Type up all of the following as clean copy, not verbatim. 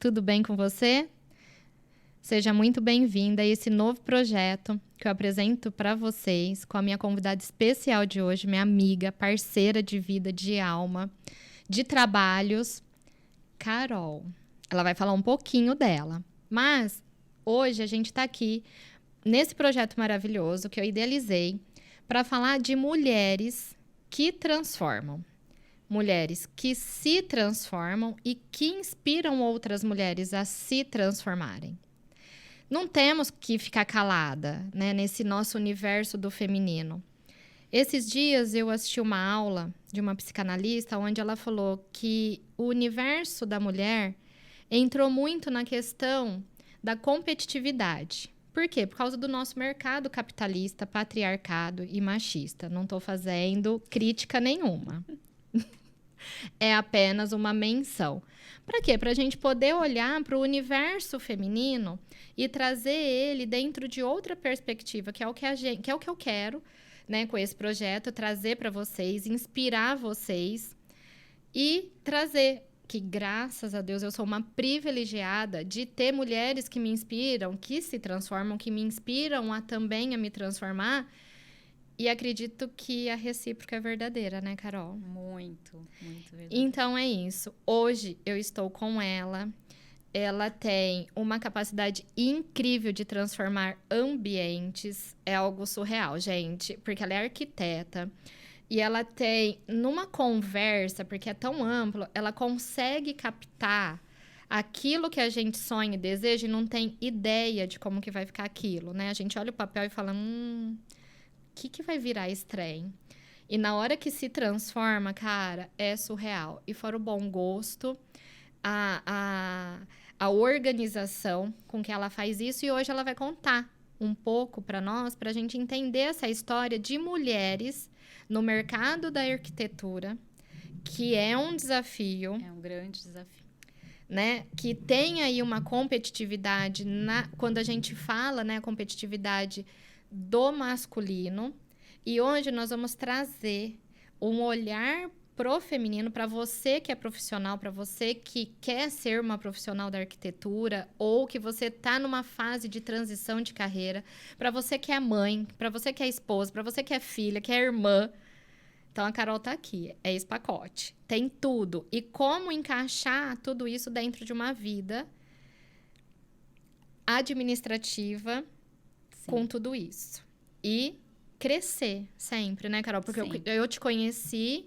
Tudo bem com você? Seja muito bem-vinda a esse novo projeto que eu apresento para vocês com a minha convidada especial de hoje, minha amiga, parceira de vida, de alma, de trabalhos, Carol. Ela vai falar um pouquinho dela, mas hoje a gente está aqui nesse projeto maravilhoso que eu idealizei para falar de mulheres que transformam. Mulheres que se transformam e que inspiram outras mulheres a se transformarem. Não temos que ficar calada, né, nesse nosso universo do feminino. Esses dias eu assisti uma aula de uma psicanalista onde ela falou que o universo da mulher entrou muito na questão da competitividade. Por quê? Por causa do nosso mercado capitalista, patriarcado e machista. Não estou fazendo crítica nenhuma. É apenas uma menção. Para quê? Para a gente poder olhar para o universo feminino e trazer ele dentro de outra perspectiva, que é o que eu quero, né, com esse projeto, trazer para vocês, inspirar vocês e trazer que, graças a Deus, eu sou uma privilegiada de ter mulheres que me inspiram, que se transformam, que me inspiram também a me transformar. E acredito que a recíproca é verdadeira, né, Carol? Muito, muito verdadeira. Então é isso. Hoje eu estou com ela. Ela tem uma capacidade incrível de transformar ambientes. É algo surreal, gente, porque ela é arquiteta. E ela tem, numa conversa, porque é tão amplo, ela consegue captar aquilo que a gente sonha e deseja e não tem ideia de como que vai ficar aquilo, né? A gente olha o papel e fala, o que vai virar esse trem? E na hora que se transforma, cara, é surreal. E fora o bom gosto, a organização com que ela faz isso. E hoje ela vai contar um pouco para nós, para a gente entender essa história de mulheres no mercado da arquitetura, que é um desafio. É um grande desafio. Né? Que tem aí uma competitividade, quando a gente fala, né, competitividade do masculino. E hoje nós vamos trazer um olhar pro feminino para você que é profissional, para você que quer ser uma profissional da arquitetura ou que você está numa fase de transição de carreira, para você que é mãe, para você que é esposa, para você que é filha, que é irmã. Então a Carol tá aqui, é esse pacote. Tem tudo. E como encaixar tudo isso dentro de uma vida administrativa. Sim. Com tudo isso. E crescer sempre, né, Carol? Porque eu te conheci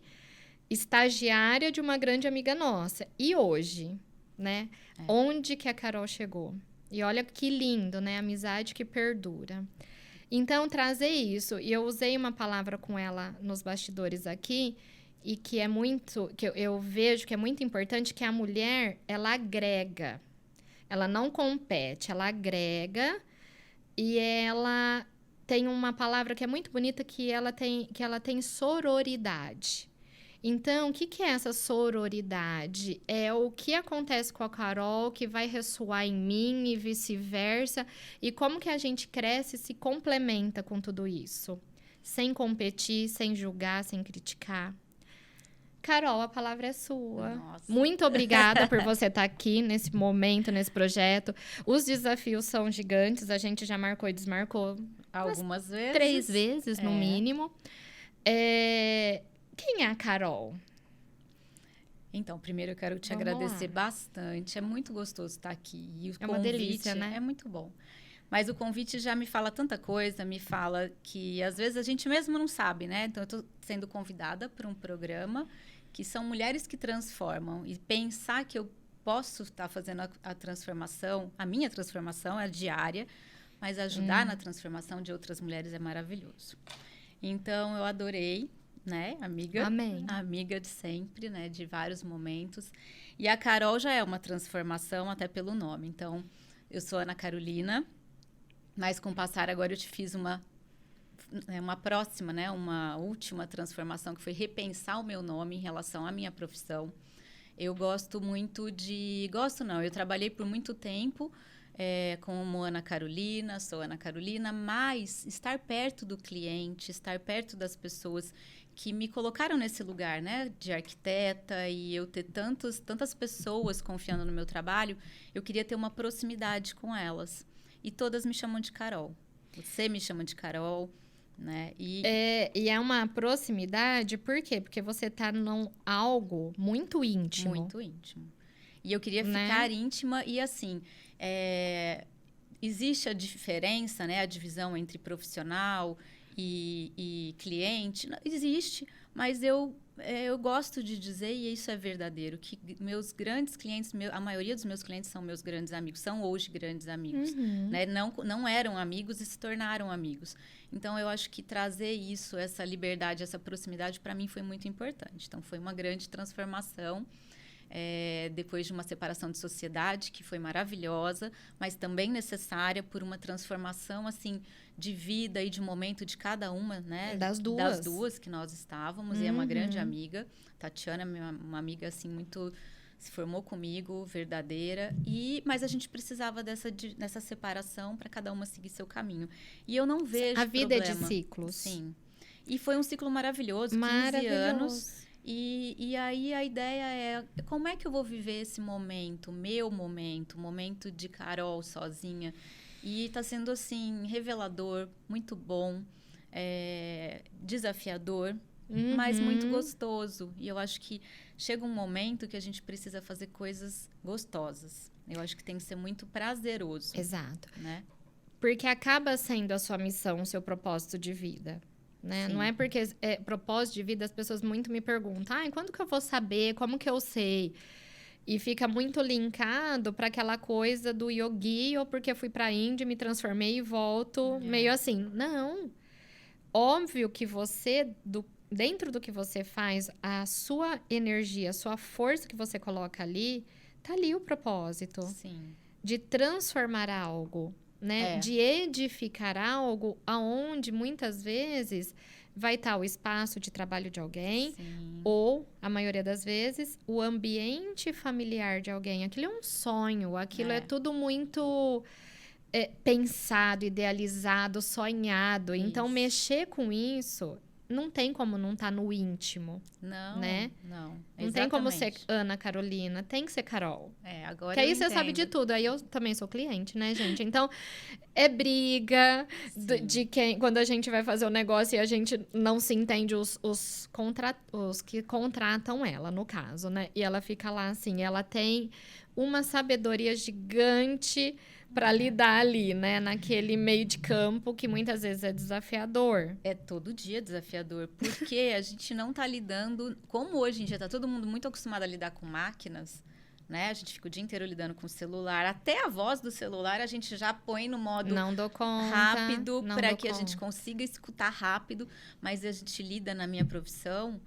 estagiária de uma grande amiga nossa. E hoje, né? Onde que a Carol chegou? E olha que lindo, né? Amizade que perdura. Então, trazer isso. E eu usei uma palavra com ela nos bastidores aqui, e que é muito... que eu vejo que é muito importante, que a mulher, ela agrega. Ela não compete, ela agrega. E ela tem uma palavra que é muito bonita, que ela tem sororidade. Então, o que é essa sororidade? É o que acontece com a Carol, que vai ressoar em mim e vice-versa. E como que a gente cresce e se complementa com tudo isso. Sem competir, sem julgar, sem criticar. Carol, a palavra é sua. Nossa. Muito obrigada por você estar aqui nesse momento, nesse projeto. Os desafios são gigantes. A gente já marcou e desmarcou algumas vezes. 3 vezes, no mínimo. Quem é a Carol? Então, primeiro eu quero te agradecer bastante. É muito gostoso estar aqui. E o convite uma delícia, né? É muito bom. Mas o convite já me fala tanta coisa, me fala que às vezes a gente mesmo não sabe, né? Então, eu estou sendo convidada para um programa que são mulheres que transformam. E pensar que eu posso estar fazendo a transformação, a minha transformação é diária, mas ajudar na transformação de outras mulheres é maravilhoso. Então, eu adorei, né, amiga? Amém. Amiga de sempre, né, de vários momentos. E a Carol já é uma transformação até pelo nome. Então, eu sou Ana Carolina, mas com o passar agora eu te fiz uma próxima, né, uma última transformação, que foi repensar o meu nome em relação à minha profissão. Eu gosto muito de... Gosto não, eu trabalhei por muito tempo como Ana Carolina, sou Ana Carolina, mas estar perto do cliente, estar perto das pessoas que me colocaram nesse lugar, né, de arquiteta, e eu ter tantas pessoas confiando no meu trabalho, eu queria ter uma proximidade com elas. E todas me chamam de Carol. Você me chama de Carol, né? E é uma proximidade, por quê? Porque você tá num algo muito íntimo. Muito íntimo. E eu queria Né? ficar íntima e, assim, existe a diferença, né? A divisão entre profissional e cliente. Existe, mas eu gosto de dizer, e isso é verdadeiro, que meus grandes clientes, a maioria dos meus clientes são meus grandes amigos, são hoje grandes amigos. Né? Não eram amigos e se tornaram amigos. Então, eu acho que trazer isso, essa liberdade, essa proximidade, para mim foi muito importante. Então, foi uma grande transformação. Depois de uma separação de sociedade que foi maravilhosa, mas também necessária por uma transformação assim de vida e de momento de cada uma, né? Das duas que nós estávamos. E é uma grande amiga, Tatiana, uma amiga assim muito, se formou comigo, verdadeira. Mas a gente precisava dessa separação para cada uma seguir seu caminho. E eu não vejo a vida problema. É de ciclos. Sim. E foi um ciclo maravilhoso, 15 anos. E aí a ideia é, como é que eu vou viver esse momento, meu momento, momento de Carol sozinha? E está sendo, assim, revelador, muito bom, desafiador, mas muito gostoso. E eu acho que chega um momento que a gente precisa fazer coisas gostosas. Eu acho que tem que ser muito prazeroso. Exato. Né? Porque acaba sendo a sua missão, o seu propósito de vida. Né? Não é porque propósito de vida, as pessoas muito me perguntam, quando que eu vou saber, como que eu sei? E fica muito linkado para aquela coisa do yogi, ou porque fui para a Índia, me transformei e volto, meio assim. Não, óbvio que você, dentro do que você faz, a sua energia, a sua força que você coloca ali, tá ali o propósito. Sim. De transformar algo. Né? De edificar algo aonde muitas vezes vai estar o espaço de trabalho de alguém. Sim. Ou, a maioria das vezes, o ambiente familiar de alguém. Aquilo é um sonho, aquilo é tudo muito pensado, idealizado, sonhado. Isso. Então, mexer com isso não tem como não estar no íntimo. Não, né? Não. Não tem como ser Ana Carolina, tem que ser Carol. Agora que aí você sabe de tudo. Aí eu também sou cliente, né, gente? Então, é briga de quem... Quando a gente vai fazer o negócio e a gente não se entende, os que contratam ela, no caso, né? E ela fica lá, assim, ela tem uma sabedoria gigante para lidar ali, né? Naquele meio de campo que muitas vezes é desafiador. É todo dia desafiador, porque a gente não tá lidando... Como hoje em dia tá todo mundo muito acostumado a lidar com máquinas, né? A gente fica o dia inteiro lidando com o celular. Até a voz do celular a gente já põe no modo não dou conta, rápido para que a gente consiga escutar rápido. Mas a gente lida na minha profissão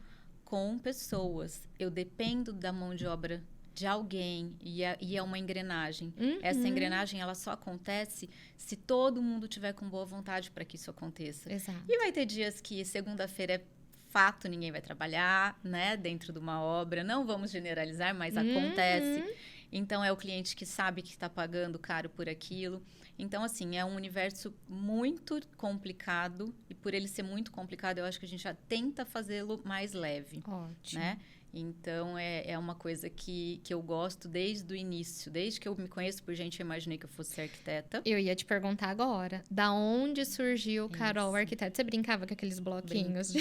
com pessoas. Eu dependo da mão de obra de alguém e é uma engrenagem. Essa engrenagem ela só acontece se todo mundo tiver com boa vontade para que isso aconteça. Exato. E vai ter dias que segunda-feira é fato, ninguém vai trabalhar, né, dentro de uma obra. Não vamos generalizar, mas acontece. Então, é o cliente que sabe que está pagando caro por aquilo. Então, assim, é um universo muito complicado. E por ele ser muito complicado, eu acho que a gente já tenta fazê-lo mais leve. Ótimo. Né? Então, é uma coisa que eu gosto desde o início. Desde que eu me conheço por gente, eu imaginei que eu fosse ser arquiteta. Eu ia te perguntar agora. Da onde surgiu Carol Arquiteta? Você brincava com aqueles bloquinhos?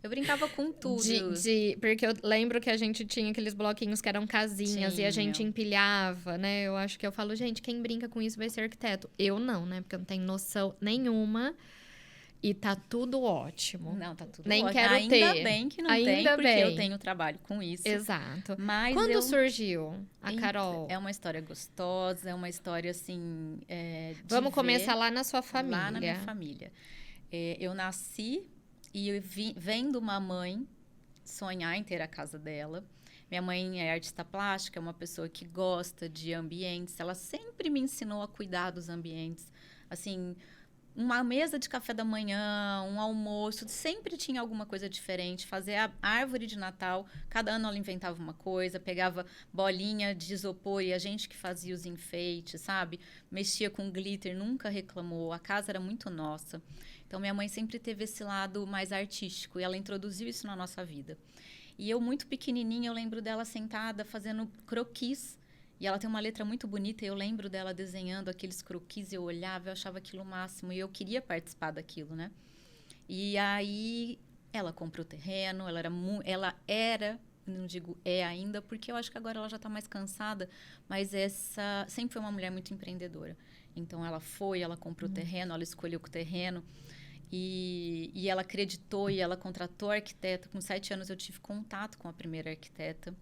Eu brincava com tudo. Porque eu lembro que a gente tinha aqueles bloquinhos que eram casinhas e a gente empilhava, né? Eu acho que eu falo, gente, quem brinca com isso vai ser arquiteto. Eu não, né? Porque eu não tenho noção nenhuma. E tá tudo ótimo. Não, tá tudo Nem ótimo. Quero ter. Ainda bem que não tem, porque eu tenho trabalho com isso. Exato. Mas quando surgiu a Carol? É uma história gostosa, é uma história, assim... Vamos começar lá na sua família. Lá na minha família. Eu nasci e eu vendo uma mãe sonhar em ter a casa dela. Minha mãe é artista plástica, é uma pessoa que gosta de ambientes. Ela sempre me ensinou a cuidar dos ambientes. Assim... Uma mesa de café da manhã, um almoço, sempre tinha alguma coisa diferente. Fazer a árvore de Natal, cada ano ela inventava uma coisa, pegava bolinha de isopor e a gente que fazia os enfeites, sabe? Mexia com glitter, nunca reclamou, a casa era muito nossa. Então, minha mãe sempre teve esse lado mais artístico e ela introduziu isso na nossa vida. E eu, muito pequenininha, eu lembro dela sentada fazendo croquis. E ela tem uma letra muito bonita e eu lembro dela desenhando aqueles croquis. Eu olhava, eu achava aquilo o máximo e eu queria participar daquilo, né? E aí, ela comprou terreno, ela era, não digo é ainda, porque eu acho que agora ela já está mais cansada, mas sempre foi uma mulher muito empreendedora. Então, ela comprou terreno, ela escolheu o terreno e ela acreditou e ela contratou a arquiteta. Com 7 anos, eu tive contato com a primeira arquiteta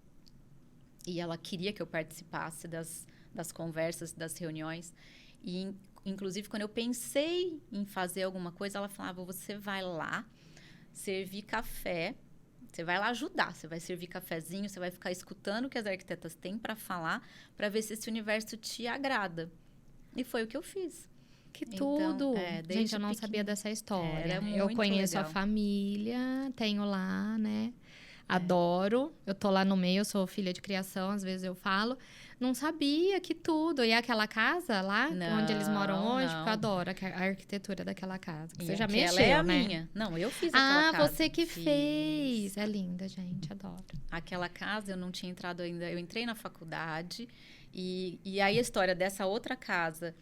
e ela queria que eu participasse das conversas, das reuniões. E, inclusive, quando eu pensei em fazer alguma coisa, ela falava, você vai lá servir café, você vai lá ajudar, você vai servir cafezinho, você vai ficar escutando o que as arquitetas têm para falar, para ver se esse universo te agrada. E foi o que eu fiz. Que tudo! Gente, eu não sabia dessa história. Eu conheço legal. A família, tenho lá, né? Adoro. Eu tô lá no meio, eu sou filha de criação, às vezes eu falo. Não sabia que tudo. E aquela casa lá, onde eles moram hoje, porque eu adoro a arquitetura daquela casa. Você já mexeu, é a né? minha. Não, eu fiz aquela casa. Ah, você que fez. É linda, gente, adoro. Aquela casa eu não tinha entrado ainda. Eu entrei na faculdade e aí a história dessa outra casa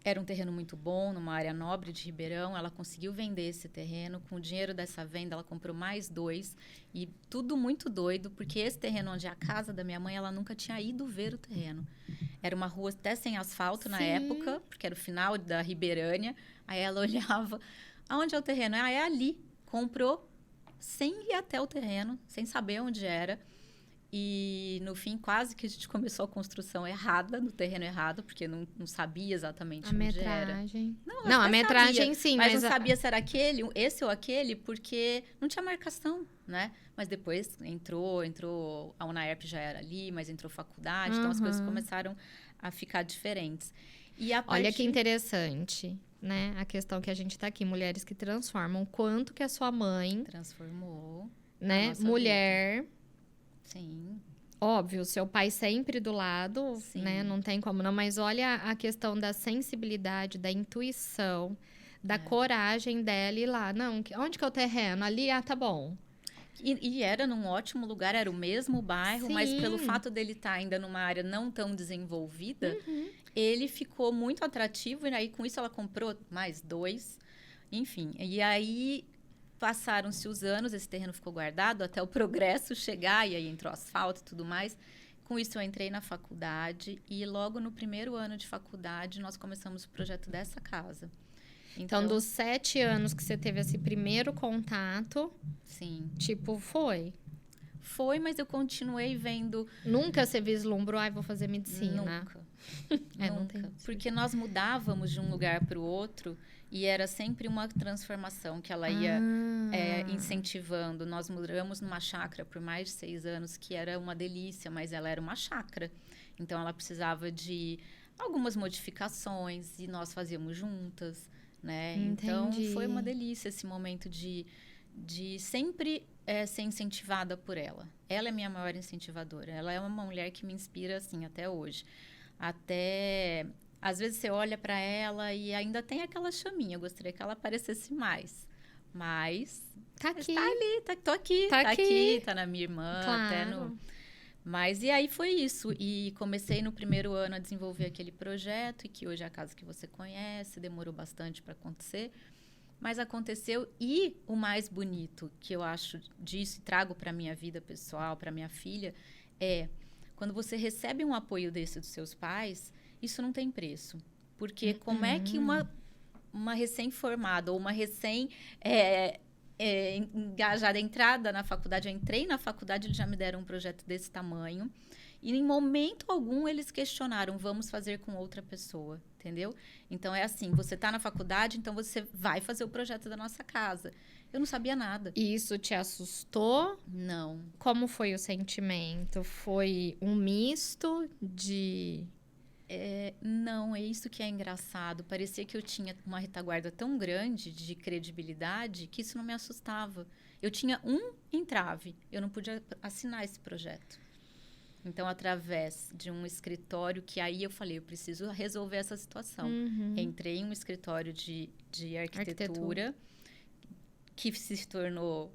era um terreno muito bom, numa área nobre de Ribeirão. Ela conseguiu vender esse terreno. Com o dinheiro dessa venda, ela comprou mais 2. E tudo muito doido, porque esse terreno onde é a casa da minha mãe, ela nunca tinha ido ver o terreno. Era uma rua até sem asfalto na época, porque era o final da Ribeirânia. Aí ela olhava, aonde é o terreno? Ah, é ali. Comprou sem ir até o terreno, sem saber onde era. E, no fim, quase que a gente começou a construção errada, no terreno errado, porque não sabia exatamente onde era. Não, a metragem sim, mas não sabia se era esse ou aquele, porque não tinha marcação, né? Mas depois entrou, a UNAERP já era ali, mas entrou faculdade, então as coisas começaram a ficar diferentes. Olha que interessante, né? A questão que a gente tá aqui, mulheres que transformam, quanto que a sua mãe... Transformou, né? Mulher... vida. Sim. Óbvio, seu pai sempre do lado, né? Não tem como não. Mas olha a questão da sensibilidade, da intuição, da coragem dela ir lá. Não, onde que é o terreno? Ali, tá bom. E era num ótimo lugar, era o mesmo bairro, mas pelo fato dele estar ainda numa área não tão desenvolvida, ele ficou muito atrativo. E aí, com isso, ela comprou mais 2. Enfim, e aí... Passaram-se os anos, esse terreno ficou guardado até o progresso chegar, e aí entrou asfalto e tudo mais. Com isso, eu entrei na faculdade e logo no primeiro ano de faculdade, nós começamos o projeto dessa casa. Então dos 7 anos que você teve esse primeiro contato... Sim. Tipo, foi? Foi, mas eu continuei vendo... Nunca você vislumbrou, vou fazer medicina? Nunca. Nunca. Porque nós mudávamos de um lugar para o outro... E era sempre uma transformação que ela ia incentivando. Nós moramos numa chácara por mais de 6 anos, que era uma delícia, mas ela era uma chácara. Então, ela precisava de algumas modificações e nós fazíamos juntas, né? Então, foi uma delícia esse momento de sempre ser incentivada por ela. Ela é minha maior incentivadora. Ela é uma mulher que me inspira, assim, até hoje. Às vezes você olha para ela e ainda tem aquela chaminha. Eu gostaria que ela aparecesse mais. Mas tá aqui. Tá ali, tô aqui. Tá aqui, tá na minha irmã, claro. Até no... Mas e aí foi isso. E comecei no primeiro ano a desenvolver aquele projeto, e que hoje é a casa que você conhece, demorou bastante para acontecer. Mas aconteceu, e o mais bonito que eu acho disso e trago para minha vida pessoal, para minha filha, é quando você recebe um apoio desse dos seus pais... Isso não tem preço. Porque como é que uma recém-formada ou uma engajada, entrada na faculdade, eu entrei na faculdade, eles já me deram um projeto desse tamanho. E em momento algum eles questionaram, vamos fazer com outra pessoa, entendeu? Então é assim, você está na faculdade, então você vai fazer o projeto da nossa casa. Eu não sabia nada. E isso te assustou? Não. Como foi o sentimento? Foi um misto de... Não, é isso que é engraçado. Parecia que eu tinha uma retaguarda tão grande de credibilidade que isso não me assustava. Eu tinha um entrave. Eu não podia assinar esse projeto. Então, através de um escritório, que aí eu falei, eu preciso resolver essa situação. Entrei em um escritório de arquitetura, que se tornou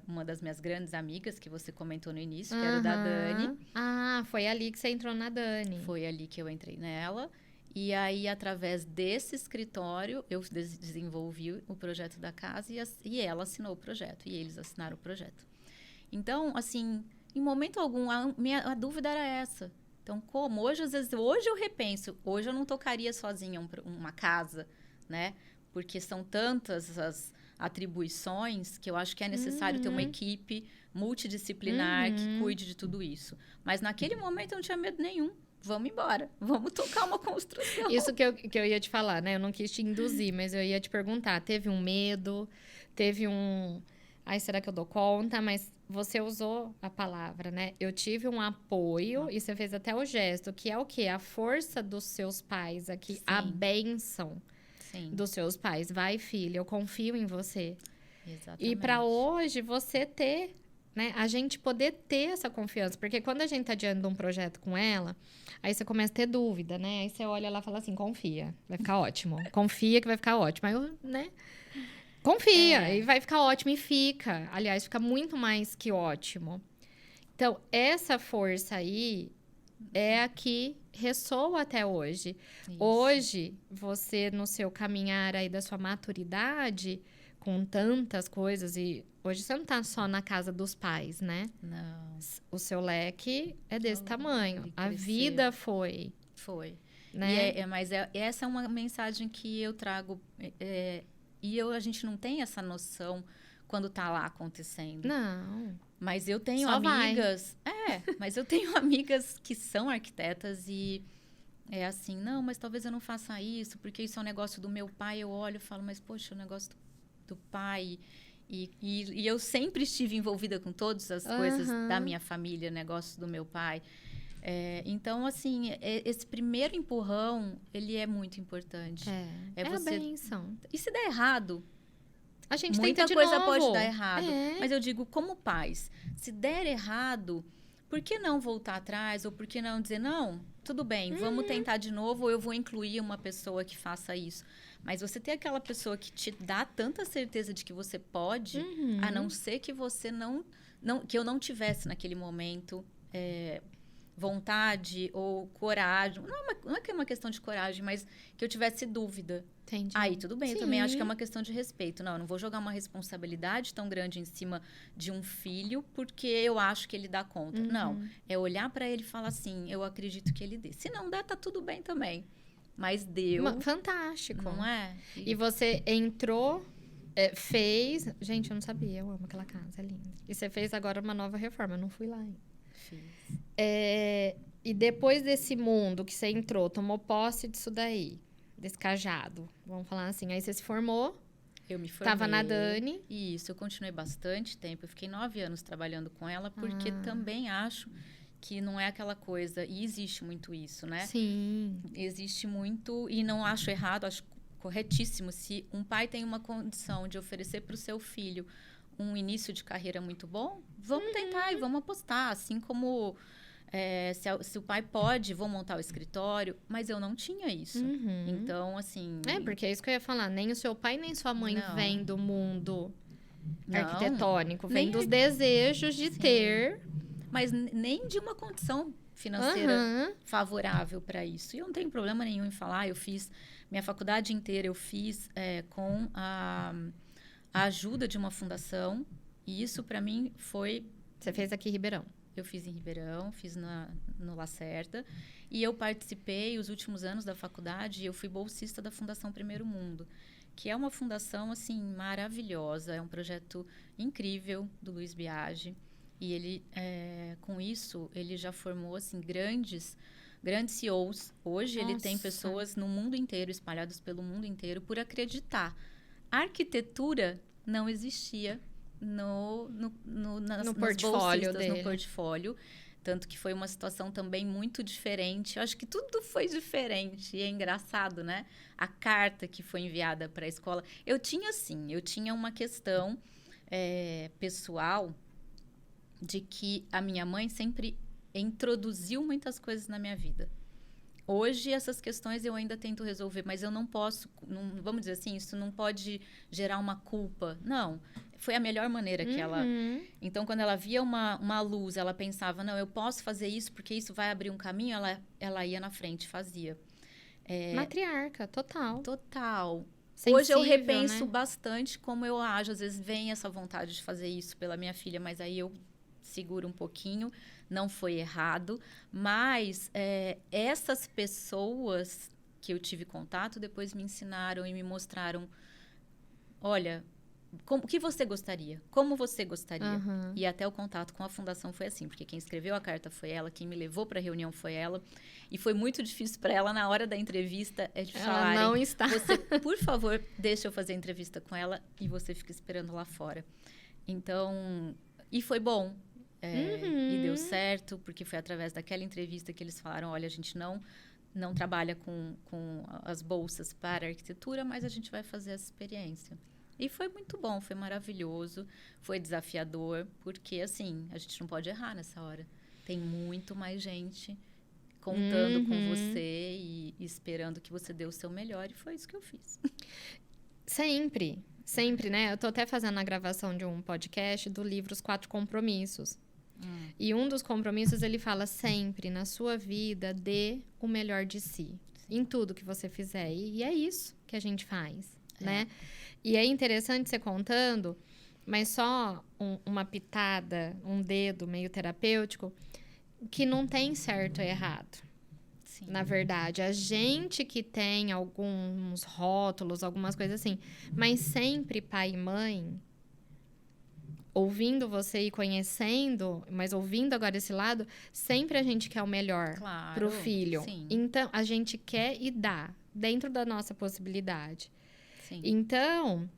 uma das minhas grandes amigas, que você comentou no início, que era o da Dani. Ah, foi ali que você entrou na Dani. Foi ali que eu entrei nela. E aí, através desse escritório, eu desenvolvi o projeto da casa e ela assinou o projeto. E eles assinaram o projeto. Então, assim, em momento algum, a dúvida era essa. Então, como? Hoje, às vezes, hoje eu repenso. Hoje eu não tocaria sozinha uma casa, né? Porque são tantas as atribuições que eu acho que é necessário ter uma equipe multidisciplinar que cuide de tudo isso. Mas naquele momento eu não tinha medo nenhum. Vamos embora, vamos tocar uma construção. Isso que eu ia te falar, né? Eu não quis te induzir, mas eu ia te perguntar. Teve um medo? Teve um... Ai, será que eu dou conta? Mas você usou a palavra, né? Eu tive um apoio e você fez até o gesto, que é o quê? A força dos seus pais aqui, Sim. a bênção dos seus pais. Vai, filha, eu confio em você. Exatamente. E para hoje, você ter... Né? A gente poder ter essa confiança. Porque quando a gente tá diante de um projeto com ela, aí você começa a ter dúvida, né? Aí você olha lá e fala assim, confia, vai ficar ótimo. Confia que vai ficar ótimo. Aí eu, né? Confia, e vai ficar ótimo. E fica. Aliás, fica muito mais que ótimo. Então, essa força aí é a que ressoa até hoje. Isso. Hoje, você, no seu caminhar aí da sua maturidade, com tantas coisas, e hoje você não tá só na casa dos pais, né? Não. O seu leque é desse tamanho. Ele A cresceu. vida foi. Foi. Né? Mas essa é uma mensagem que eu trago. A gente não tem essa noção quando tá lá acontecendo. Não. Mas eu tenho Só amigas. Mas eu tenho amigas que são arquitetas e é assim, não, mas talvez eu não faça isso, porque isso é um negócio do meu pai. Eu olho e falo, mas poxa, é um negócio do pai. E eu sempre estive envolvida com todas as coisas da minha família, negócios do meu pai. Então, assim, esse primeiro empurrão, ele é muito importante. É a bênção. E se der errado, a gente muita tenta de coisa novo. pode dar errado. Mas eu digo, como pais, se der errado, por que não voltar atrás? Ou por que não dizer, não, tudo bem, vamos tentar de novo, ou eu vou incluir uma pessoa que faça isso. Mas você ter aquela pessoa que te dá tanta certeza de que você pode, a não ser que você que eu não tivesse naquele momento vontade ou coragem. Não é que é uma questão de coragem, mas que eu tivesse dúvida. Entendi. Aí, tudo bem. Sim. Eu também acho que é uma questão de respeito. Não, eu não vou jogar uma responsabilidade tão grande em cima de um filho porque eu acho que ele dá conta. Não, é olhar para ele e falar assim, eu acredito que ele dê. Se não der, tá tudo bem também. Mas deu. Fantástico. Não é? E você entrou, fez... Gente, eu não sabia, eu amo aquela casa, é linda. E você fez agora uma nova reforma, eu não fui lá ainda. Fiz. E depois desse mundo que você entrou, tomou posse disso daí, desse cajado, vamos falar assim. Aí você se formou. Eu me formei. Tava na Dani. Isso, eu continuei bastante tempo. Eu fiquei 9 anos trabalhando com ela, porque também acho que não é aquela coisa... E existe muito isso, né? Sim. Existe muito... E não acho errado, acho corretíssimo. Se um pai tem uma condição de oferecer para o seu filho um início de carreira muito bom, vamos tentar e vamos apostar. Assim como... se o pai pode, vou montar o escritório, mas eu não tinha isso. Então, assim... Porque é isso que eu ia falar. Nem o seu pai, nem sua mãe vem do mundo arquitetônico. Vem dos desejos de ter. Mas nem de uma condição financeira favorável para isso. E eu não tenho problema nenhum em falar. Eu fiz... Minha faculdade inteira eu fiz com a ajuda de uma fundação. E isso, para mim, foi... Você fez aqui em Ribeirão? Eu fiz em Ribeirão, fiz no Lacerda. E eu participei, os últimos anos da faculdade, eu fui bolsista da Fundação Primeiro Mundo, que é uma fundação, assim, maravilhosa. É um projeto incrível do Luiz Biagi. E ele, com isso, ele já formou, assim, grandes CEOs. Hoje, ele tem pessoas no mundo inteiro, espalhadas pelo mundo inteiro, por acreditar. A arquitetura não existia no portfólio dele. No portfólio. Tanto que foi uma situação também muito diferente. Eu acho que tudo foi diferente. E é engraçado, né? A carta que foi enviada para a escola. Eu tinha uma questão pessoal de que a minha mãe sempre introduziu muitas coisas na minha vida. Hoje, essas questões eu ainda tento resolver, mas eu não posso, vamos dizer assim, isso não pode gerar uma culpa. Não, foi a melhor maneira que ela... Então, quando ela via uma luz, ela pensava, não, eu posso fazer isso porque isso vai abrir um caminho, ela ia na frente, fazia. Matriarca, total. Total. Sensível, Hoje eu repenso né? bastante como eu ajo. Às vezes vem essa vontade de fazer isso pela minha filha, mas aí eu seguro um pouquinho. Não foi errado. Mas essas pessoas que eu tive contato depois me ensinaram e me mostraram, olha, o que você gostaria? Como você gostaria? E até o contato com a fundação foi assim, porque quem escreveu a carta foi ela, quem me levou para a reunião foi ela. E foi muito difícil para ela, na hora da entrevista, de falarem... Ela não está. Você, por favor, deixa eu fazer a entrevista com ela e você fica esperando lá fora. Então, e foi bom. E deu certo, porque foi através daquela entrevista que eles falaram, olha, a gente não trabalha com as bolsas para arquitetura, mas a gente vai fazer essa experiência. E foi muito bom, foi maravilhoso, foi desafiador, porque, assim, a gente não pode errar nessa hora. Tem muito mais gente contando com você e esperando que você dê o seu melhor, e foi isso que eu fiz. Sempre, né? Eu tô até fazendo a gravação de um podcast do livro Os 4 Compromissos. E um dos compromissos, ele fala sempre, na sua vida, dê o melhor de si. Em tudo que você fizer. E é isso que a gente faz, né? E é interessante você contando, mas só uma pitada, um dedo meio terapêutico, que não tem certo ou errado. Sim. Na verdade, a gente que tem alguns rótulos, algumas coisas assim, mas sempre pai e mãe, ouvindo você e conhecendo, mas ouvindo agora esse lado, sempre a gente quer o melhor pro filho. Sim. Então, a gente quer e dá, dentro da nossa possibilidade. Sim. Então,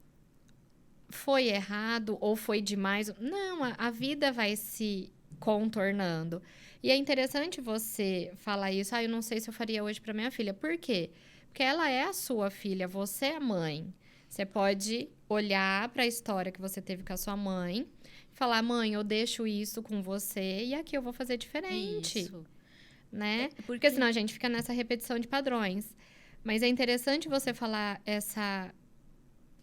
foi errado ou foi demais? Não, a vida vai se contornando. E é interessante você falar isso. Eu não sei se eu faria hoje para minha filha. Por quê? Porque ela é a sua filha, você é a mãe. Você pode olhar para a história que você teve com a sua mãe e falar, mãe, eu deixo isso com você e aqui eu vou fazer diferente. Isso. Né? Porque senão a gente fica nessa repetição de padrões. Mas é interessante você falar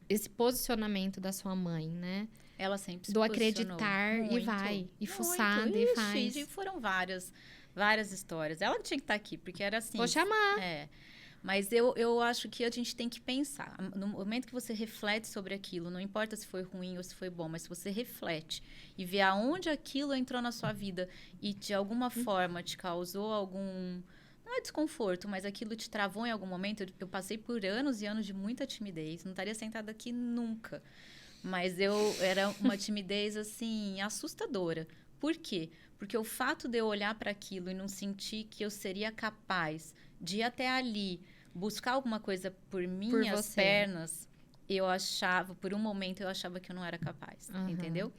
esse posicionamamente da sua mãe, né? Ela sempre se do posicionou acreditar muito, e vai, e muito. fuçada e faz. E foram várias histórias. Ela tinha que estar aqui, porque era assim. Vou chamar. Mas eu acho que a gente tem que pensar. No momento que você reflete sobre aquilo, não importa se foi ruim ou se foi bom, mas se você reflete e vê aonde aquilo entrou na sua vida e de alguma forma te causou algum... Não é desconforto, mas aquilo te travou em algum momento. Eu passei por anos e anos de muita timidez. Não estaria sentada aqui nunca. Mas era uma timidez, assim, assustadora. Por quê? Porque o fato de eu olhar para aquilo e não sentir que eu seria capaz de ir até ali, buscar alguma coisa por minhas pernas, por um momento eu achava que eu não era capaz, entendeu?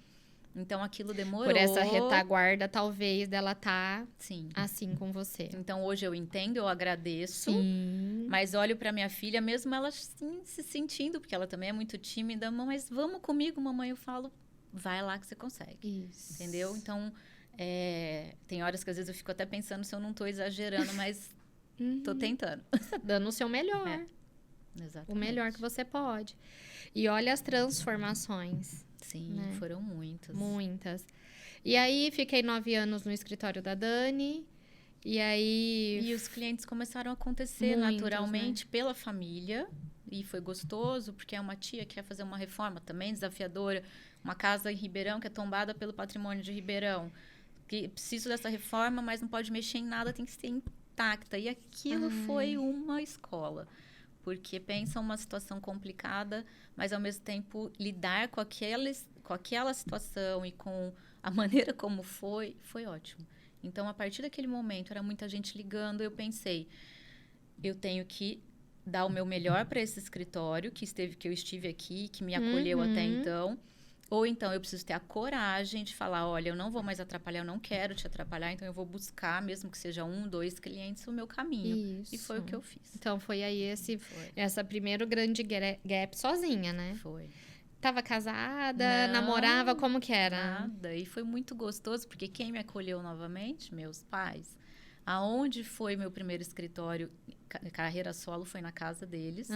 Então, aquilo demorou. Por essa retaguarda, talvez, dela tá Sim. assim com você. Então, hoje eu entendo, eu agradeço. Sim. Mas olho para minha filha, mesmo ela sim, se sentindo, porque ela também é muito tímida. Mas vamos comigo, mamãe. Eu falo, vai lá que você consegue. Isso. Entendeu? Então, tem horas que às vezes eu fico até pensando se eu não tô exagerando, mas tô tentando. Dando o seu melhor. Exatamente. O melhor que você pode. E olha as transformações. Sim, né? Foram muitas. Muitas. E aí, fiquei 9 anos no escritório da Dani. E aí... E os clientes começaram a acontecer naturalmente, né? Pela família. E foi gostoso, porque é uma tia que quer fazer uma reforma também desafiadora. Uma casa em Ribeirão que é tombada pelo patrimônio de Ribeirão. Que preciso dessa reforma, mas não pode mexer em nada, tem que ser intacta. E aquilo foi uma escola. Porque pensa uma situação complicada, mas ao mesmo tempo lidar com aquela situação e com a maneira como foi ótimo. Então, a partir daquele momento, era muita gente ligando, eu pensei, eu tenho que dar o meu melhor para esse escritório que eu estive aqui, que me acolheu até então. Ou então, eu preciso ter a coragem de falar, olha, eu não vou mais atrapalhar, eu não quero te atrapalhar, então eu vou buscar, mesmo que seja 1, 2 clientes, o meu caminho. Isso. E foi o que eu fiz. Então, foi aí essa primeiro grande gap sozinha, né? Foi. Tava casada, namorava, como que era? Nada. E foi muito gostoso, porque quem me acolheu novamente? Meus pais. Aonde foi meu primeiro escritório, carreira solo, foi na casa deles.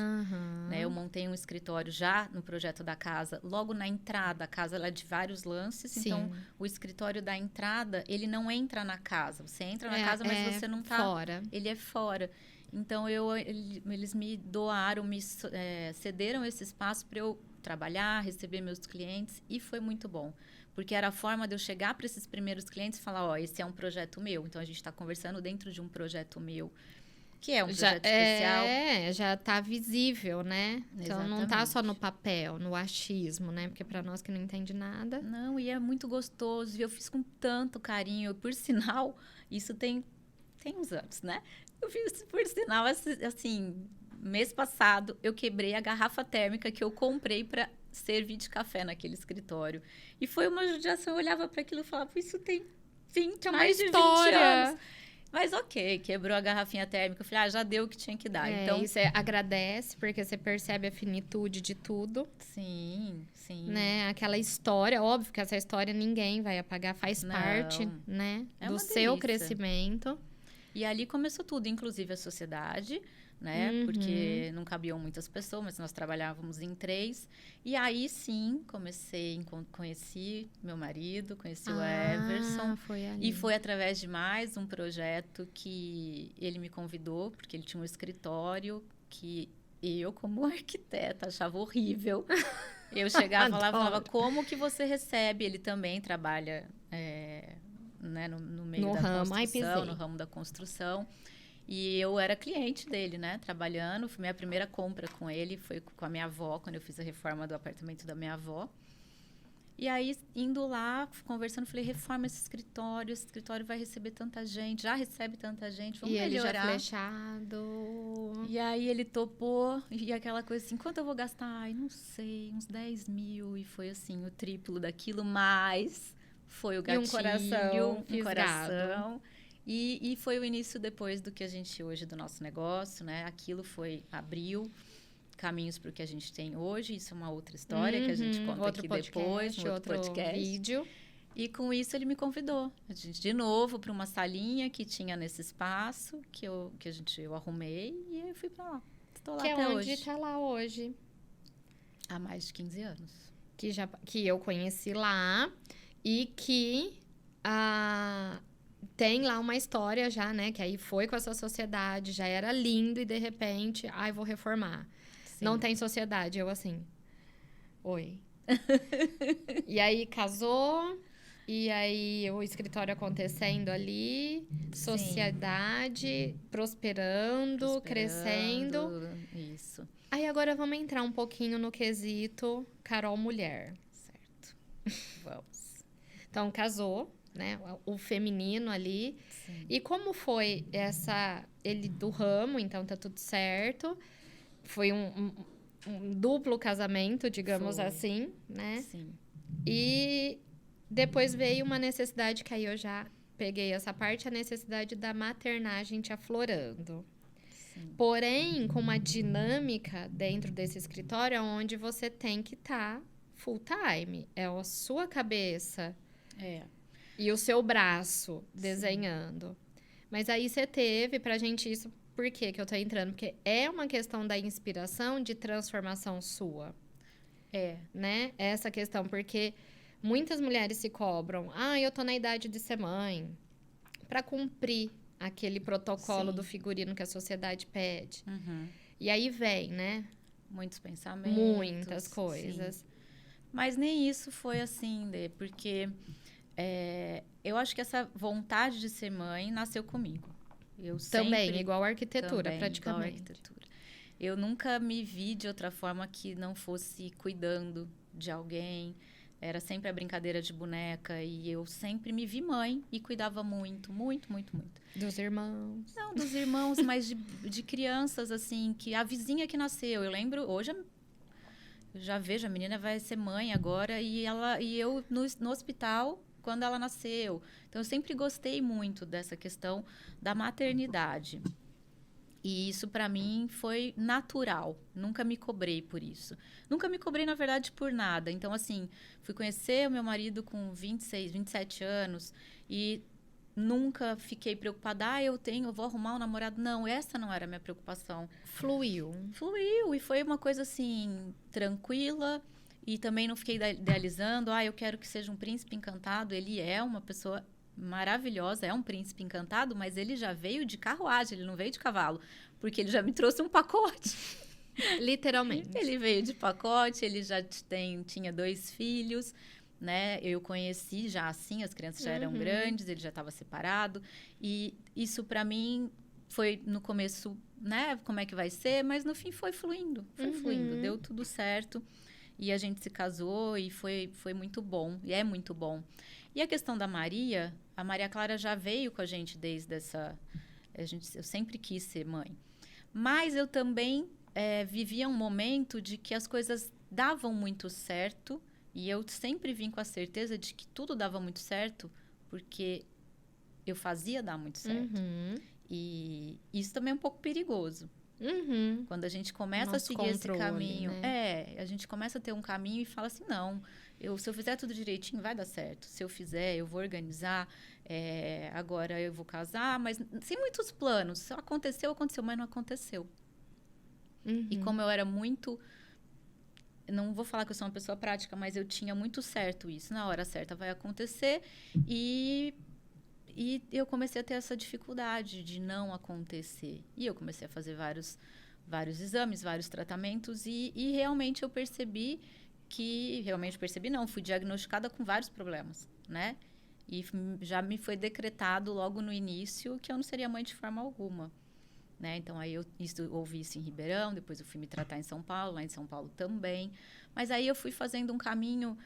Né? Eu montei um escritório já no projeto da casa, logo na entrada. A casa ela é de vários lances, Sim. então o escritório da entrada, ele não entra na casa. Você entra na casa, mas você não tá... fora. Ele é fora. Então, eles me doaram, cederam esse espaço para eu trabalhar, receber meus clientes, e foi muito bom. Porque era a forma de eu chegar para esses primeiros clientes e falar, esse é um projeto meu. Então, a gente está conversando dentro de um projeto meu, que é um projeto especial. Já está visível, né? Exatamente. Então, não está só no papel, no achismo, né? Porque para nós que não entende nada... Não, e é muito gostoso. E eu fiz com tanto carinho. Por sinal, isso tem uns anos, né? Eu fiz, por sinal, assim, mês passado, eu quebrei a garrafa térmica que eu comprei para servir de café naquele escritório. E foi uma judiação. Eu olhava para aquilo e falava, isso tem mais de 20 anos. Mas ok, quebrou a garrafinha térmica. Eu falei, já deu o que tinha que dar. Então, e você agradece, porque você percebe a finitude de tudo. Sim, sim. Né? Aquela história, óbvio que essa história ninguém vai apagar, faz parte, né? Do seu crescimento. E ali começou tudo, inclusive a sociedade, né? Porque não cabiam muitas pessoas, mas nós trabalhávamos em 3. E aí, sim, conheci meu marido, conheci o Everson. Foi ali. E foi através de mais um projeto que ele me convidou, porque ele tinha um escritório que eu, como arquiteta, achava horrível. Eu chegava lá e falava, como que você recebe? Ele também trabalha... né, no meio da construção, no ramo da construção. E eu era cliente dele, né, trabalhando. Foi minha primeira compra com ele, foi com a minha avó, quando eu fiz a reforma do apartamento da minha avó. E aí, indo lá, conversando, falei, reforma esse escritório vai receber tanta gente, já recebe tanta gente, vamos melhorar. E ele já flechado. E aí, ele topou, e aquela coisa assim, quanto eu vou gastar? Ai, não sei, uns 10 mil. E foi assim, o triplo daquilo, mas... Foi o gatilho, um coração. E foi o início depois do que a gente hoje, do nosso negócio, né? Aquilo abriu caminhos para o que a gente tem hoje. Isso é uma outra história que a gente conta aqui depois, no outro podcast. Vídeo. E com isso ele me convidou, a gente de novo para uma salinha que tinha nesse espaço que eu arrumei e eu fui para lá. Estou lá até hoje. Que é onde está lá hoje. Há mais de 15 anos. Que eu conheci lá. E que tem lá uma história já, né? Que aí foi com essa sociedade, já era lindo e de repente, vou reformar. Sim. Não tem sociedade, eu assim, oi. E aí casou, e aí o escritório acontecendo ali, sociedade prosperando, crescendo. Isso. Aí agora vamos entrar um pouquinho no quesito Carol mulher. Certo. Vamos. Então, casou, né? O feminino ali. Sim. E como foi ele do ramo, então tá tudo certo. Foi um duplo casamento, digamos assim, né? Sim. E depois veio uma necessidade, que aí eu já peguei essa parte, a necessidade da maternagem te aflorando. Sim. Porém, com uma dinâmica dentro desse escritório, onde você tem que estar full time. É a sua cabeça... E o seu braço desenhando. Sim. Mas aí você teve pra gente isso. Por que eu tô entrando? Porque é uma questão da inspiração de transformação sua. Né? Essa questão. Porque muitas mulheres se cobram. Eu tô na idade de ser mãe. Pra cumprir aquele protocolo do figurino que a sociedade pede. E aí vem, né? Muitos pensamentos. Muitas coisas. Sim. Mas nem isso foi assim, porque eu acho que essa vontade de ser mãe nasceu comigo. Também, igual a arquitetura, praticamente. Igual a arquitetura. Eu nunca me vi de outra forma que não fosse cuidando de alguém. Era sempre a brincadeira de boneca. E eu sempre me vi mãe e cuidava muito, muito, muito, muito. Dos irmãos. Não, dos irmãos, mas de crianças, assim, que a vizinha que nasceu. Eu lembro, hoje... Eu já vejo, a menina vai ser mãe agora e eu no hospital quando ela nasceu. Então, eu sempre gostei muito dessa questão da maternidade. E isso, para mim, foi natural. Nunca me cobrei por isso. Nunca me cobrei, na verdade, por nada. Então, assim, fui conhecer o meu marido com 26, 27 anos e nunca fiquei preocupada. Eu vou arrumar um namorado. Não, essa não era a minha preocupação. Fluiu. Fluiu e foi uma coisa, assim, tranquila. E também não fiquei idealizando. Eu quero que seja um príncipe encantado. Ele é uma pessoa maravilhosa, é um príncipe encantado, mas ele já veio de carruagem, ele não veio de cavalo, porque ele já me trouxe um pacote. Literalmente. Ele veio de pacote, ele já tinha 2 filhos, né? Eu conheci já assim, as crianças já eram grandes, ele já estava separado. E isso para mim foi no começo, né? Como é que vai ser? Mas no fim foi fluindo, deu tudo certo. E a gente se casou e foi muito bom, e é muito bom. E a questão da Maria, a Maria Clara já veio com a gente desde essa... eu sempre quis ser mãe. Mas eu também vivia um momento de que as coisas davam muito certo. E eu sempre vim com a certeza de que tudo dava muito certo, porque eu fazia dar muito certo. E isso também é um pouco perigoso. Quando a gente começa a seguir esse caminho, né? A gente começa a ter um caminho e fala assim, não, se eu fizer tudo direitinho, vai dar certo. Se eu fizer, eu vou organizar, agora eu vou casar, mas sem muitos planos. Se aconteceu, mas não aconteceu. E como eu era muito... Não vou falar que eu sou uma pessoa prática, mas eu tinha muito certo isso. Na hora certa vai acontecer e eu comecei a ter essa dificuldade de não acontecer. E eu comecei a fazer vários exames, vários tratamentos e realmente eu percebi fui diagnosticada com vários problemas, né? E já me foi decretado logo no início que eu não seria mãe de forma alguma, né? Então, aí eu ouvi isso em Ribeirão, depois eu fui me tratar em São Paulo, lá em São Paulo também. Mas aí eu fui fazendo um caminho...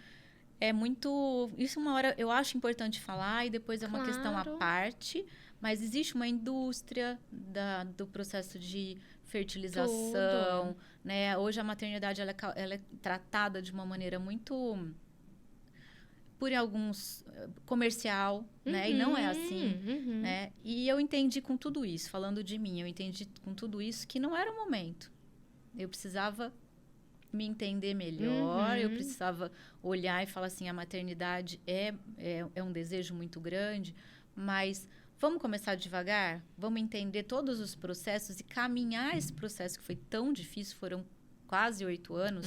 Isso uma hora eu acho importante falar e depois é uma questão à parte. Mas existe uma indústria do processo de fertilização, né? Hoje a maternidade ela é tratada de uma maneira muito... por alguns... comercial, né? E não é assim, né? E eu entendi com tudo isso, falando de mim, eu entendi com tudo isso que não era o momento. Eu precisava... me entender melhor, eu precisava olhar e falar assim, a maternidade é um desejo muito grande, mas vamos começar devagar? Vamos entender todos os processos e caminhar esse processo que foi tão difícil, foram quase 8 anos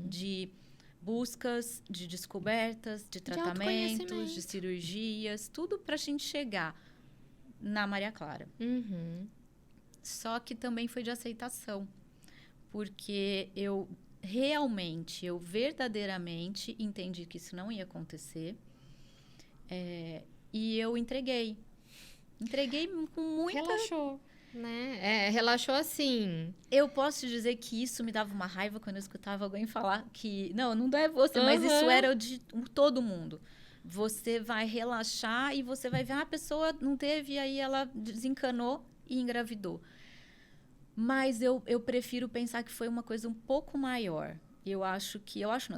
de buscas, de descobertas, de tratamentos, de cirurgias, tudo para a gente chegar na Maria Clara. Só que também foi de aceitação, porque eu verdadeiramente entendi que isso não ia acontecer. E eu entreguei. Entreguei com muita... Relaxou, né? Relaxou assim. Eu posso te dizer que isso me dava uma raiva quando eu escutava alguém falar que... Não é você, mas isso era de todo mundo. Você vai relaxar e você vai ver, a pessoa não teve, aí ela desencanou e engravidou. Mas eu prefiro pensar que foi uma coisa um pouco maior. Eu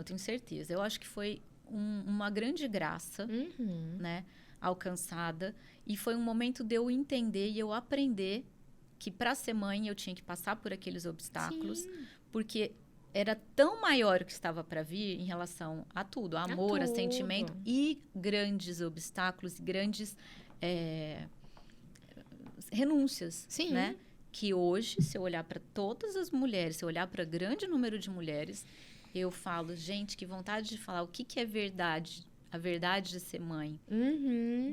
tenho certeza. Eu acho que foi uma grande graça, né, alcançada. E foi um momento de eu entender e eu aprender que para ser mãe eu tinha que passar por aqueles obstáculos. Sim. Porque era tão maior o que estava para vir em relação a tudo. A amor, a sentimento e grandes obstáculos, grandes renúncias, Sim. Né? Que hoje, se eu olhar para todas as mulheres, se eu olhar para grande número de mulheres, eu falo, gente, que vontade de falar o que é verdade, a verdade de ser mãe,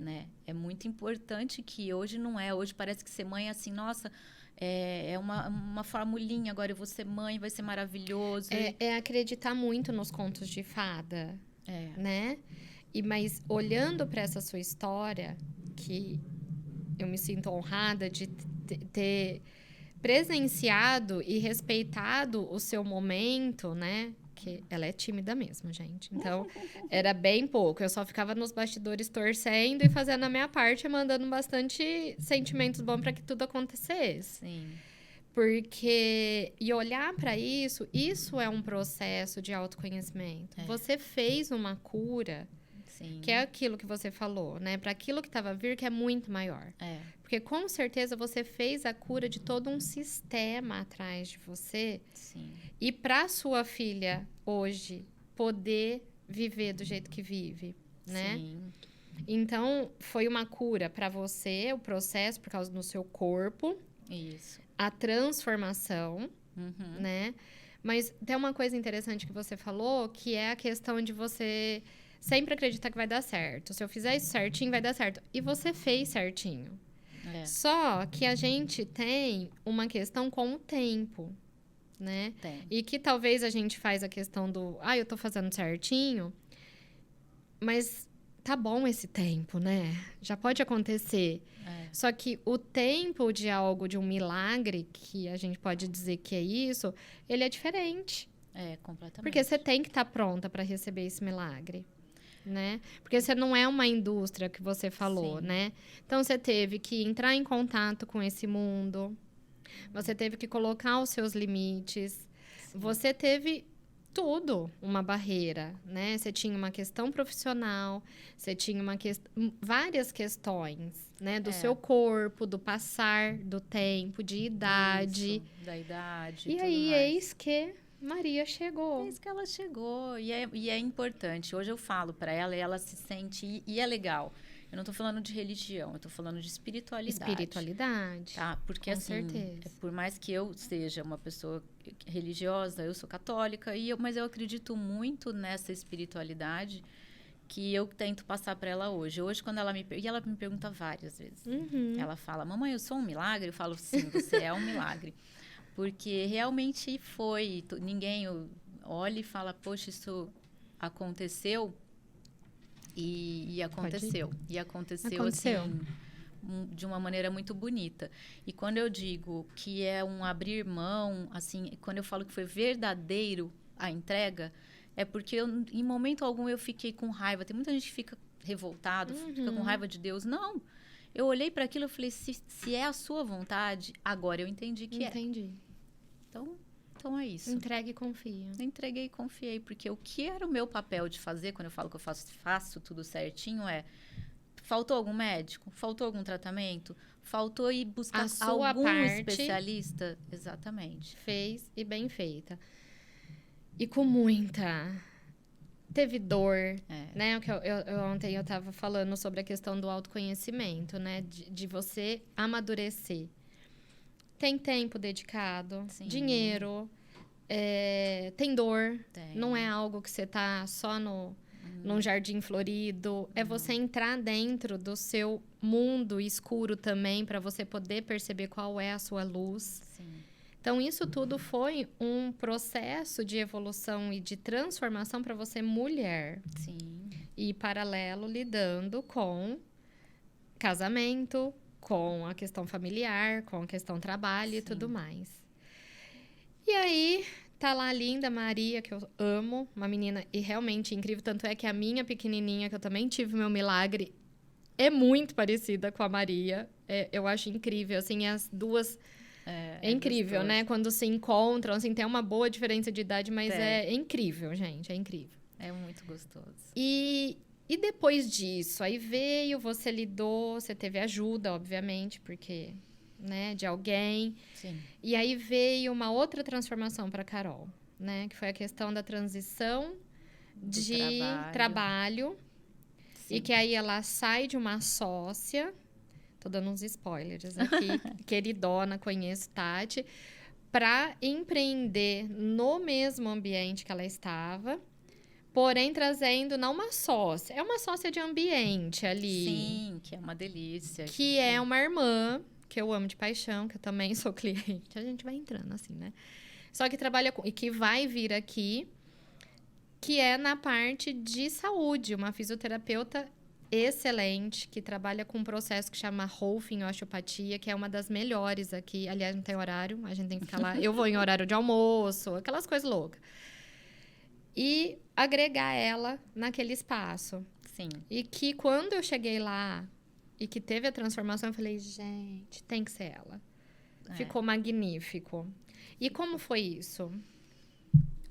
né? É muito importante que hoje não é. Hoje parece que ser mãe é assim, nossa, é uma formulinha, agora eu vou ser mãe, vai ser maravilhoso. É acreditar muito nos contos de fada, né? Mas olhando para essa sua história, que eu me sinto honrada de ter presenciado e respeitado o seu momento, né? Que ela é tímida mesmo, gente. Então, era bem pouco. Eu só ficava nos bastidores torcendo e fazendo a minha parte, mandando bastante sentimentos bons para que tudo acontecesse. Sim. Porque... E olhar para isso é um processo de autoconhecimento. Você fez uma cura... Sim. Que é aquilo que você falou, né? Para aquilo que estava a vir, que é muito maior. Porque com certeza você fez a cura de todo um sistema atrás de você. Sim. E para sua filha hoje poder viver do jeito que vive, né? Sim. Então, foi uma cura para você, o processo por causa do seu corpo. Isso. A transformação, Uhum. né? Mas tem uma coisa interessante que você falou, que é a questão de você sempre acreditar que vai dar certo. Se eu fizer isso certinho, vai dar certo. E você fez certinho. Só que a gente tem uma questão com o tempo, né? Tem. E que talvez a gente faz a questão do... eu tô fazendo certinho, mas tá bom esse tempo, né? Já pode acontecer. Só que o tempo de algo, de um milagre, que a gente pode dizer que é isso, ele é diferente. Completamente. Porque você tem que estar pronta para receber esse milagre, né? Porque você não é uma indústria que você falou, Sim. né? Então, você teve que entrar em contato com esse mundo. Você teve que colocar os seus limites. Sim. Você teve tudo uma barreira, né? Você tinha uma questão profissional, você tinha várias questões, né? Do seu corpo, do passar do tempo, de idade. Isso, da idade. E aí, eis que Maria chegou. Eis que ela chegou. E é importante. Hoje eu falo para ela e ela se sente... E é legal. Eu não tô falando de religião, eu tô falando de espiritualidade. Espiritualidade. Tá? Porque, com assim, certeza. por mais que eu seja uma pessoa religiosa, eu sou católica, mas eu acredito muito nessa espiritualidade que eu tento passar para ela hoje. Hoje, quando ela me pergunta várias vezes. Uhum. Ela fala, mamãe, eu sou um milagre? Eu falo, sim, você é um milagre. Porque realmente foi. Ninguém olha e fala, poxa, isso aconteceu. E aconteceu. E aconteceu assim, de uma maneira muito bonita. E quando eu digo que é um abrir mão, assim, quando eu falo que foi verdadeiro a entrega, é porque em momento algum eu fiquei com raiva. Tem muita gente que fica revoltado, fica com raiva de Deus. Não. Eu olhei para aquilo e falei, se é a sua vontade, agora eu entendi que Entendi. Então é isso. Entregue e confia. Entreguei e confiei, porque o que era o meu papel de fazer, quando eu falo que eu faço tudo certinho, faltou algum médico? Faltou algum tratamento? Faltou ir buscar algum especialista? Exatamente. Fez e bem feita. E com muita... Teve dor, né? Ontem eu estava falando sobre a questão do autoconhecimento, né? De você amadurecer. Tem tempo dedicado, Sim. dinheiro, tem dor. Tem. Não é algo que você tá só num jardim florido. É você entrar dentro do seu mundo escuro também, para você poder perceber qual é a sua luz. Sim. Então, isso tudo foi um processo de evolução e de transformação para você, mulher. Sim. E paralelo, lidando com casamento, com a questão familiar, com a questão trabalho Sim. e tudo mais. E aí, tá lá a linda Maria, que eu amo, uma menina e realmente incrível. Tanto é que a minha pequenininha, que eu também tive meu milagre, é muito parecida com a Maria. Eu acho incrível, assim, as duas... É incrível, gostoso. né? Quando se encontram, assim, tem uma boa diferença de idade, mas é incrível, gente, é incrível. É muito gostoso. E depois disso, aí veio, você lidou, você teve ajuda, obviamente, porque, né, de alguém. Sim. E aí veio uma outra transformação para Carol, né? Que foi a questão da transição de trabalho. Sim. E que aí ela sai de uma sócia, tô dando uns spoilers aqui, queridona, conheço Tati, para empreender no mesmo ambiente que ela estava. Porém, trazendo não uma sócia, é uma sócia de ambiente ali. Sim, que é uma delícia. Que é uma irmã, que eu amo de paixão, que eu também sou cliente. A gente vai entrando assim, né? Só que trabalha com... E que vai vir aqui, que é na parte de saúde. Uma fisioterapeuta excelente, que trabalha com um processo que chama Rolfing Osteopatia, que é uma das melhores aqui. Aliás, não tem horário, a gente tem que ficar lá. Eu vou em horário de almoço, aquelas coisas loucas. E agregar ela naquele espaço. Sim. E que quando eu cheguei lá e que teve a transformação, eu falei, gente, tem que ser ela. Ficou magnífico. E como foi isso?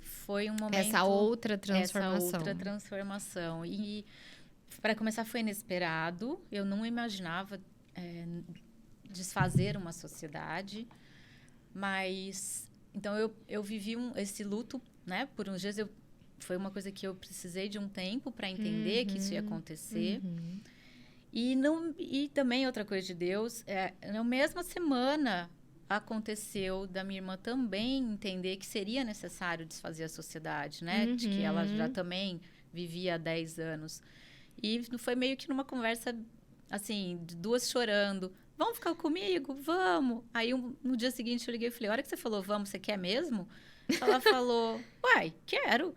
Foi um momento... Essa outra transformação. Essa outra transformação. E Para começar, foi inesperado. Eu não imaginava desfazer uma sociedade. Mas, então, eu vivi esse luto, né? Por uns dias, foi uma coisa que eu precisei de um tempo para entender que isso ia acontecer. E também, outra coisa de Deus, na mesma semana aconteceu da minha irmã também entender que seria necessário desfazer a sociedade, né? De que ela já também vivia há 10 anos. E foi meio que numa conversa, assim, de duas chorando. Vamos ficar comigo? Vamos! Aí, no dia seguinte, eu liguei e falei, a hora que você falou vamos, você quer mesmo? Ela falou, uai, quero.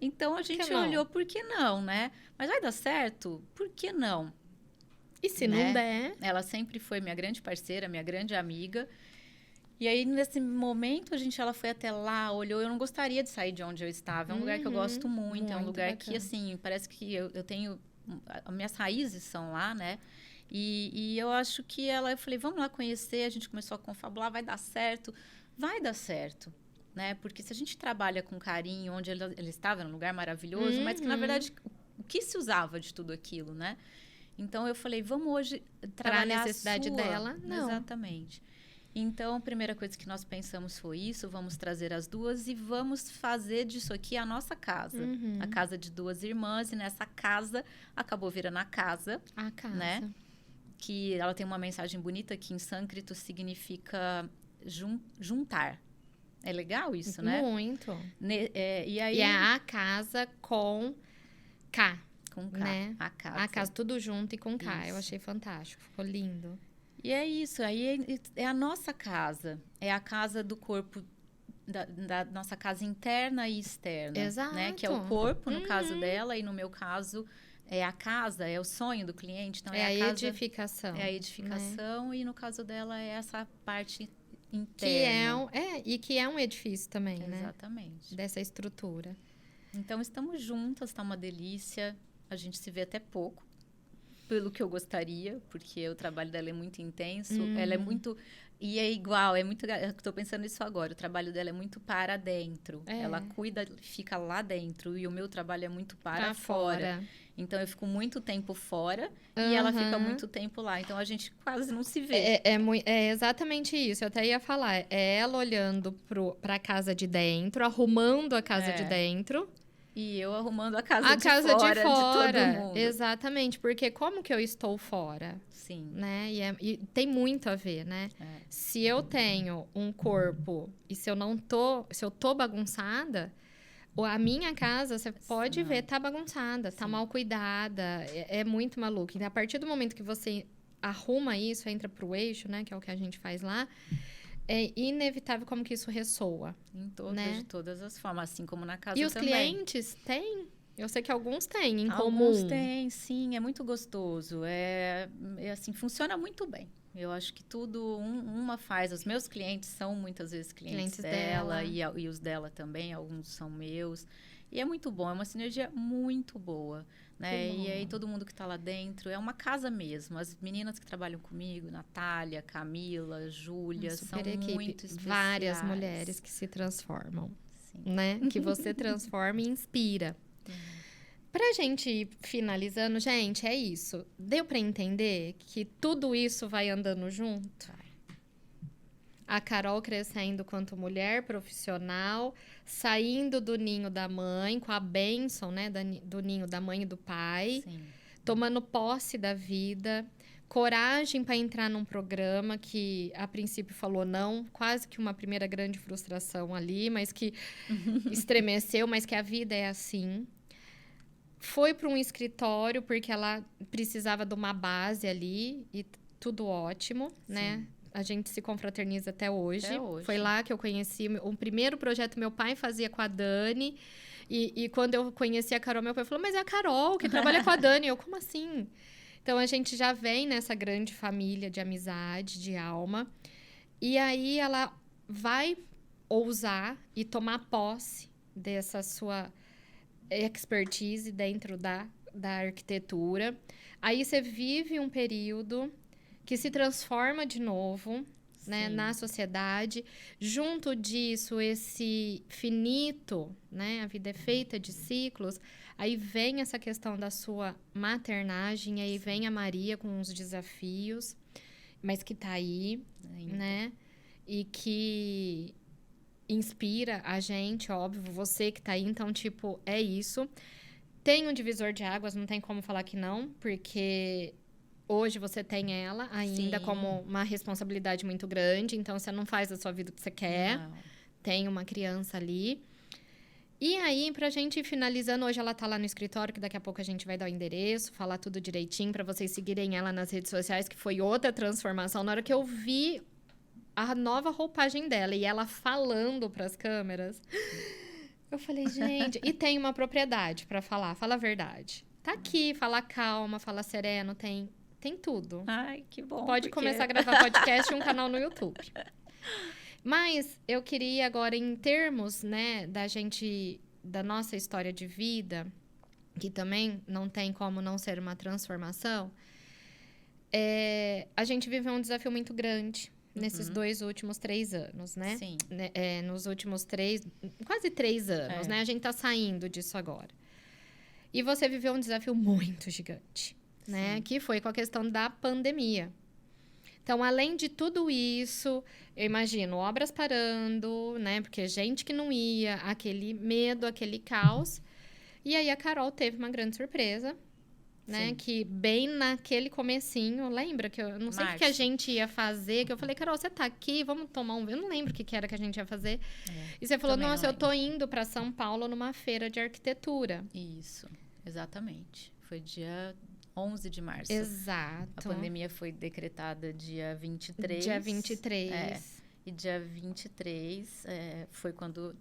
Então, a gente olhou, por que não, né? Mas vai dar certo? Por que não? E se não der? Ela sempre foi minha grande parceira, minha grande amiga. E aí, nesse momento, ela foi até lá, olhou. Eu não gostaria de sair de onde eu estava. É um lugar que eu gosto muito. É um lugar que, assim, parece que eu tenho... As minhas raízes são lá, né? E eu acho que eu falei, vamos lá conhecer. A gente começou a confabular, vai dar certo. Vai dar certo, né? Porque se a gente trabalha com carinho, onde ele estava, num lugar maravilhoso, mas que, na verdade, o que se usava de tudo aquilo, né? Então, eu falei, vamos hoje trabalhar pra necessidade dela? Não. Exatamente. Então, a primeira coisa que nós pensamos foi isso, vamos trazer as duas e vamos fazer disso aqui a nossa casa. A casa de duas irmãs, e nessa casa, acabou virando a casa. A casa. Né? Que ela tem uma mensagem bonita que em sânscrito significa juntar. É legal isso, né? Muito. E aí... E é a casa com K. Com K, né? A casa. A casa, tudo junto e com K. Isso. Eu achei fantástico, ficou lindo. E é isso, aí é a nossa casa. É a casa do corpo, da nossa casa interna e externa. Exato. Né? Que é o corpo, no caso dela, e no meu caso, é a casa, é o sonho do cliente. Então, é a casa, edificação. É a edificação, né? E no caso dela, é essa parte interna. Que é um edifício também, né? Exatamente. Dessa estrutura. Então, estamos juntas, tá uma delícia. A gente se vê até pouco, pelo que eu gostaria, porque o trabalho dela é muito intenso. Ela é muito... E é igual, estou pensando nisso agora. O trabalho dela é muito para dentro. Ela cuida, fica lá dentro. E o meu trabalho é muito para fora. Então, eu fico muito tempo fora e ela fica muito tempo lá. Então, a gente quase não se vê. É exatamente isso. Eu até ia falar. É ela olhando para a casa de dentro, arrumando a casa de dentro. E eu arrumando a casa de fora de todo mundo. Exatamente, porque como que eu estou fora? Sim. Né? E tem muito a ver, né? Se eu tenho um corpo e se eu tô bagunçada, a minha casa, você pode ver, tá bagunçada, tá mal cuidada, é muito maluco. Então, a partir do momento que você arruma isso, entra pro eixo, né? Que é o que a gente faz lá, é inevitável como que isso ressoa. De todas as formas, assim como na casa também. E os clientes têm? Eu sei que alguns têm em comum. Alguns têm, sim. É muito gostoso. Assim, funciona muito bem. Eu acho que tudo uma faz. Os meus clientes são muitas vezes clientes dela. E os dela também. Alguns são meus. E é muito bom. É uma sinergia muito boa. Né? E aí, todo mundo que está lá dentro é uma casa mesmo. As meninas que trabalham comigo, Natália, Camila, Júlia, são muito especiais. Várias mulheres que se transformam, né? Que você transforma e inspira. Pra gente ir finalizando, gente, é isso. Deu pra entender que tudo isso vai andando junto? A Carol crescendo quanto mulher profissional, saindo do ninho da mãe, com a bênção, né, do ninho da mãe e do pai, tomando posse da vida, coragem para entrar num programa que a princípio falou não, quase que uma primeira grande frustração ali, mas que estremeceu, mas que a vida é assim. Foi para um escritório porque ela precisava de uma base ali e tudo ótimo, né? A gente se confraterniza até hoje. Foi lá que eu conheci o primeiro projeto meu pai fazia com a Dani. E quando eu conheci a Carol, meu pai falou, mas é a Carol que trabalha com a Dani. Eu, como assim? Então, a gente já vem nessa grande família de amizade, de alma. E aí, ela vai ousar e tomar posse dessa sua expertise dentro da arquitetura. Aí, você vive um período que se transforma de novo, né, Sim. na sociedade. Junto disso, esse finito, né, a vida é feita de ciclos. Aí vem essa questão da sua maternagem, aí vem a Maria com os desafios, mas que tá aí, Ainda. né? E que inspira a gente, óbvio, você que tá aí. Então, tipo, é isso. Tem um divisor de águas, não tem como falar que não, porque hoje você tem ela ainda Sim. como uma responsabilidade muito grande, então você não faz a sua vida o que você quer, Não. tem uma criança ali. E aí, pra gente ir finalizando, hoje ela tá lá no escritório, que daqui a pouco a gente vai dar o endereço, falar tudo direitinho pra vocês seguirem ela nas redes sociais, que foi outra transformação. Na hora que eu vi a nova roupagem dela e ela falando pras câmeras, eu falei, gente, e tem uma propriedade pra falar, fala a verdade. Tá aqui, fala calma, fala sereno, tem tudo. Ai, que bom. Pode começar a gravar podcast e um canal no YouTube. Mas eu queria agora, em termos, né, da nossa história de vida, que também não tem como não ser uma transformação, a gente viveu um desafio muito grande nesses 2 últimos 3 anos, né? Sim. Nos últimos quase 3 anos, né? A gente tá saindo disso agora. E você viveu um desafio muito gigante, né? Sim. Que foi com a questão da pandemia. Então, além de tudo isso, eu imagino obras parando, né? Porque gente que não ia, aquele medo, aquele caos. E aí a Carol teve uma grande surpresa, né? Sim. Que bem naquele comecinho, lembra que eu não sei o que a Março. gente ia fazer, que eu falei, Carol, você tá aqui, vamos tomar um... Eu não lembro o que era que a gente ia fazer. E você falou, também não nossa, eu tô indo para São Paulo numa feira de arquitetura. Isso, exatamente. Foi dia 11 de março. Exato. A pandemia foi decretada dia 23. Dia 23. E dia 23 foi quando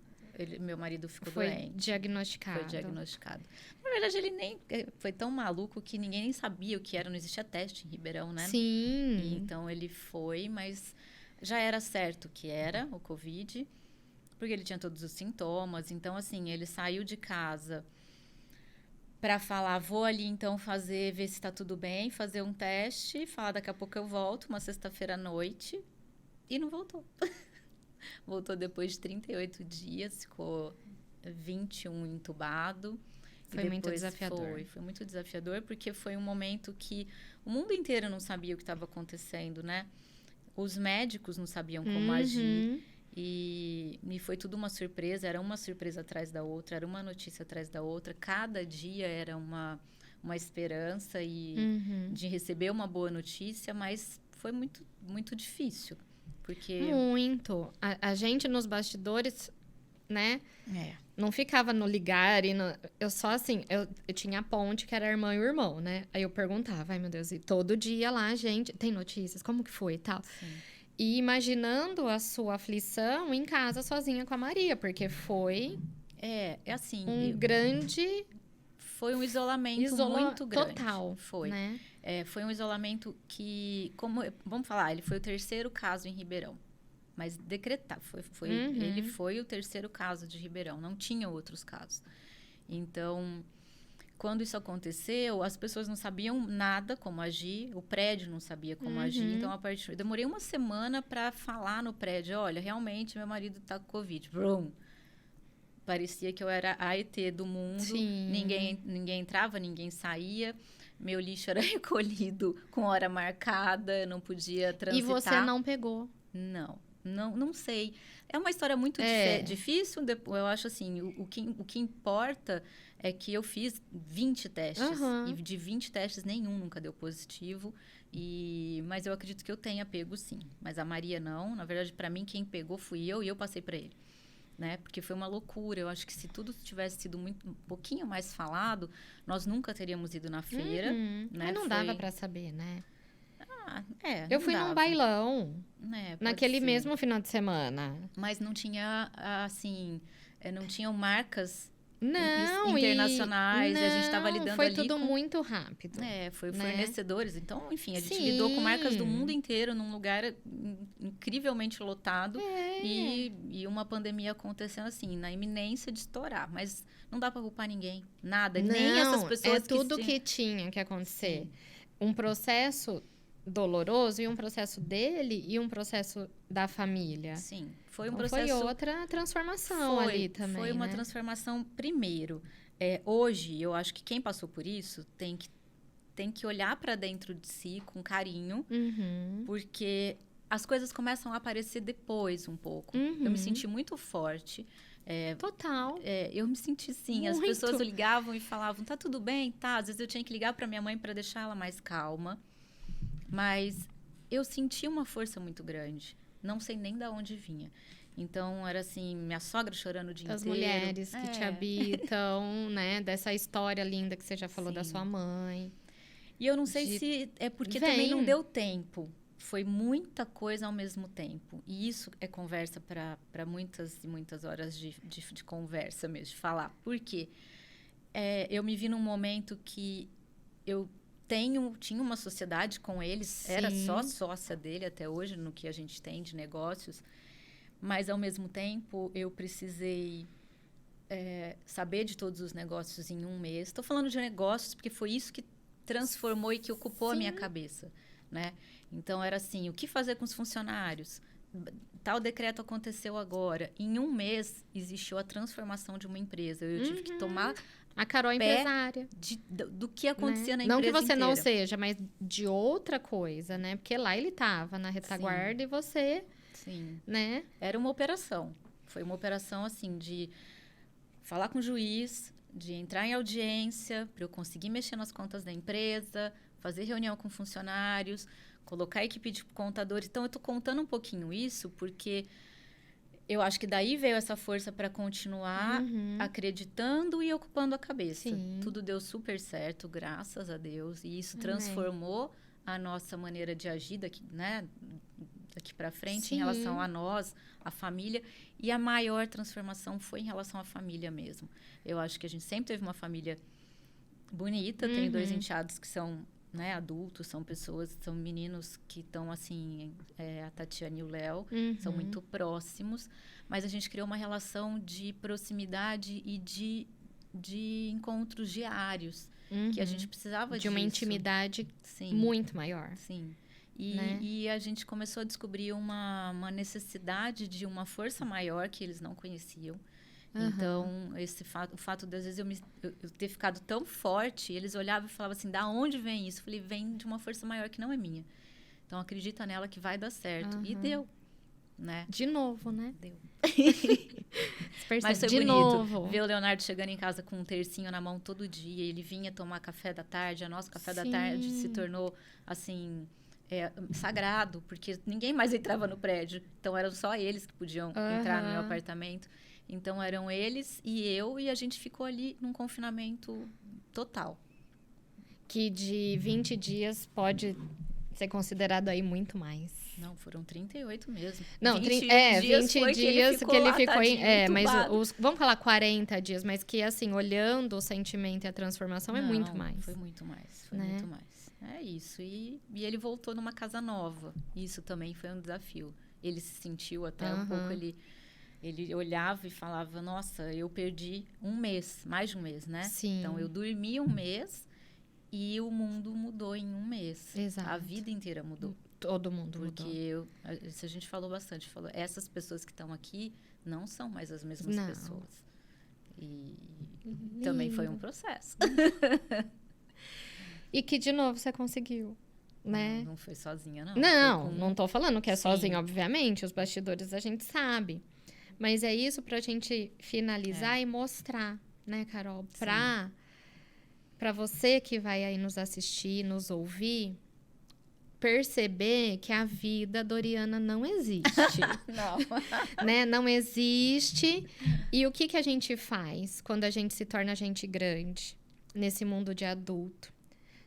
meu marido ficou Foi doente. diagnosticado. Foi diagnosticado. Na verdade, ele nem... Foi tão maluco que ninguém nem sabia o que era. Não existia teste em Ribeirão, né? Sim. E então, ele foi, mas já era certo que era o Covid, porque ele tinha todos os sintomas. Então, assim, ele saiu de casa para falar, vou ali então ver se tá tudo bem, fazer um teste, falar daqui a pouco eu volto, uma sexta-feira à noite, e não voltou. Voltou depois de 38 dias, ficou 21 entubado. Foi muito desafiador. Foi muito desafiador, porque foi um momento que o mundo inteiro não sabia o que estava acontecendo, né? Os médicos não sabiam como agir. E me foi tudo uma surpresa, era uma surpresa atrás da outra, era uma notícia atrás da outra. Cada dia era uma esperança de receber uma boa notícia, mas foi muito, muito difícil. Porque... Muito. A gente nos bastidores, né? Não ficava no ligar e eu só assim, eu tinha a ponte que era a irmã e o irmão, né? Aí eu perguntava, ai meu Deus, e todo dia lá, gente, tem notícias, como que foi e tal? Sim. E imaginando a sua aflição em casa sozinha com a Maria, porque foi assim, grande... Foi um isolamento muito grande. Total, foi. Né? Foi um isolamento que, vamos falar, ele foi o 3º caso em Ribeirão. Mas decretado, ele foi o 3º caso de Ribeirão, não tinha outros casos. Então, quando isso aconteceu, as pessoas não sabiam nada como agir, o prédio não sabia como agir. Então, eu demorei uma semana para falar no prédio, olha, realmente meu marido está com Covid. Brum. Parecia que eu era a ET do mundo. Sim. Ninguém entrava, ninguém saía. Meu lixo era recolhido com hora marcada, eu não podia transitar. E você não pegou? Não sei. É uma história muito difícil. Eu acho assim, o que importa é que eu fiz 20 testes. E de 20 testes, nenhum nunca deu positivo. Mas eu acredito que eu tenha pego, sim. Mas a Maria não. Na verdade, para mim, quem pegou fui eu e eu passei para ele. Né? Porque foi uma loucura. Eu acho que se tudo tivesse sido um pouquinho mais falado, nós nunca teríamos ido na feira. Né? Mas não dava para saber, né? Eu fui num bailão naquele ser. Mesmo final de semana. Mas não tinha, assim, não tinham marcas Não, internacionais. E a gente estava lidando foi ali tudo muito rápido. Foi né? Fornecedores. Então, enfim, a gente lidou com marcas do mundo inteiro num lugar incrivelmente lotado. E uma pandemia acontecendo assim, na iminência de estourar. Mas não dá para culpar ninguém. Nada. Nem essas pessoas tudo que tinha que acontecer. Sim. Um processo doloroso e um processo dele e um processo da família. Sim, foi um Então, processo... foi outra transformação ali também, Foi uma né? transformação primeiro. Hoje, eu acho que quem passou por isso tem que olhar para dentro de si com carinho, porque as coisas começam a aparecer depois um pouco. Eu me senti muito forte. Total. Eu me senti sim. As pessoas ligavam e falavam, tá tudo bem? Tá. Às vezes eu tinha que ligar para minha mãe para deixar ela mais calma. Mas eu senti uma força muito grande. Não sei nem de onde vinha. Então, era assim, minha sogra chorando o dia Das inteiro. mulheres que te habitam, né? Dessa história linda que você já falou da Sim. sua mãe. E eu não sei se é porque também não deu tempo. Foi muita coisa ao mesmo tempo. E isso é conversa para muitas e muitas horas de conversa mesmo, de falar. Por quê? Eu me vi num momento que eu tinha uma sociedade com eles, Sim. Era só sócia dele até hoje, no que a gente tem de negócios. Mas, ao mesmo tempo, eu precisei saber de todos os negócios em um mês. Estou falando de negócios porque foi isso que transformou e que ocupou a minha cabeça, né? Então, era assim, o que fazer com os funcionários? Tal decreto aconteceu agora. Em um mês, existiu a transformação de uma empresa. Eu tive que tomar... A Carol é empresária. Do que acontecia na empresa Não que você inteira. não seja, mas de outra coisa, né? Porque lá ele estava na retaguarda e você... Sim. Né? Era uma operação. Foi uma operação, assim, de falar com o juiz, de entrar em audiência, para eu conseguir mexer nas contas da empresa, fazer reunião com funcionários, colocar a equipe de contadores. Então, eu estou contando um pouquinho isso porque eu acho que daí veio essa força para continuar acreditando e ocupando a cabeça. Sim. Tudo deu super certo, graças a Deus. E isso transformou a nossa maneira de agir daqui, né? Daqui para frente, em relação a nós, a família. E a maior transformação foi em relação à família mesmo. Eu acho que a gente sempre teve uma família bonita. Tenho 2 enteados que são, né, adultos, são pessoas, são meninos que estão, assim, a Tatiana e o Léo, são muito próximos. Mas a gente criou uma relação de proximidade e de encontros diários, que a gente precisava de uma intimidade muito maior. Sim. E a gente começou a descobrir uma necessidade de uma força maior que eles não conheciam. Então, o fato de, às vezes, eu ter ficado tão forte, eles olhavam e falavam assim, da onde vem isso? Eu falei, vem de uma força maior que não é minha. Então, acredita nela que vai dar certo. E deu, né? De novo, né? Deu. Mas foi de bonito novo. ver o Leonardo chegando em casa com um tercinho na mão todo dia. Ele vinha tomar café da tarde. O nosso café da tarde se tornou, assim... sagrado, porque ninguém mais entrava no prédio. Então, eram só eles que podiam entrar no meu apartamento. Então, eram eles e eu, e a gente ficou ali num confinamento total. Que de 20 dias pode ser considerado aí muito mais. Não, foram 38 mesmo. Não, 20 dias que ele ficou mas vamos falar 40 dias, mas que, assim, olhando o sentimento e a transformação, é muito mais. Foi muito mais, muito mais. É isso. E ele voltou numa casa nova. Isso também foi um desafio. Ele se sentiu até um pouco... Ele olhava e falava, nossa, eu perdi um mês, mais de um mês, né? Sim. Então, eu dormi um mês e o mundo mudou em um mês. Exato. A vida inteira mudou. Todo mundo mudou. Porque a gente falou bastante. Essas pessoas que estão aqui não são mais as mesmas pessoas. E também foi um processo. E que, de novo, você conseguiu, né? Não foi sozinha, não. Não tô falando que é sozinha, obviamente. Os bastidores a gente sabe. Mas é isso pra gente finalizar e mostrar, né, Carol? Pra você que vai aí nos assistir, nos ouvir, perceber que a vida Doriana não existe. Não. Né? Não existe. E o que a gente faz quando a gente se torna gente grande nesse mundo de adulto?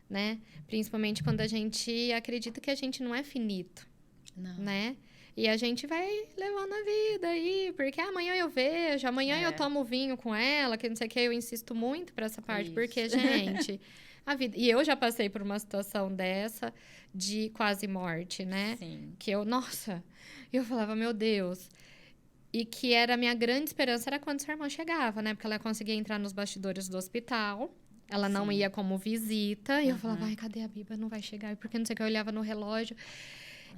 Né? Principalmente quando a gente acredita que a gente não é finito, né? E a gente vai levando a vida aí, porque amanhã eu vejo, amanhã eu tomo vinho com ela, que não sei o que, eu insisto muito pra essa parte, porque, gente, a vida... E eu já passei por uma situação dessa de quase morte, né? Sim. Que eu falava, meu Deus... E que era a minha grande esperança era quando sua irmã chegava, né? Porque ela conseguia entrar nos bastidores do hospital, Ela não Sim. ia como visita. E eu falava, ai, cadê a Biba? Não vai chegar. Porque não sei o que, eu olhava no relógio.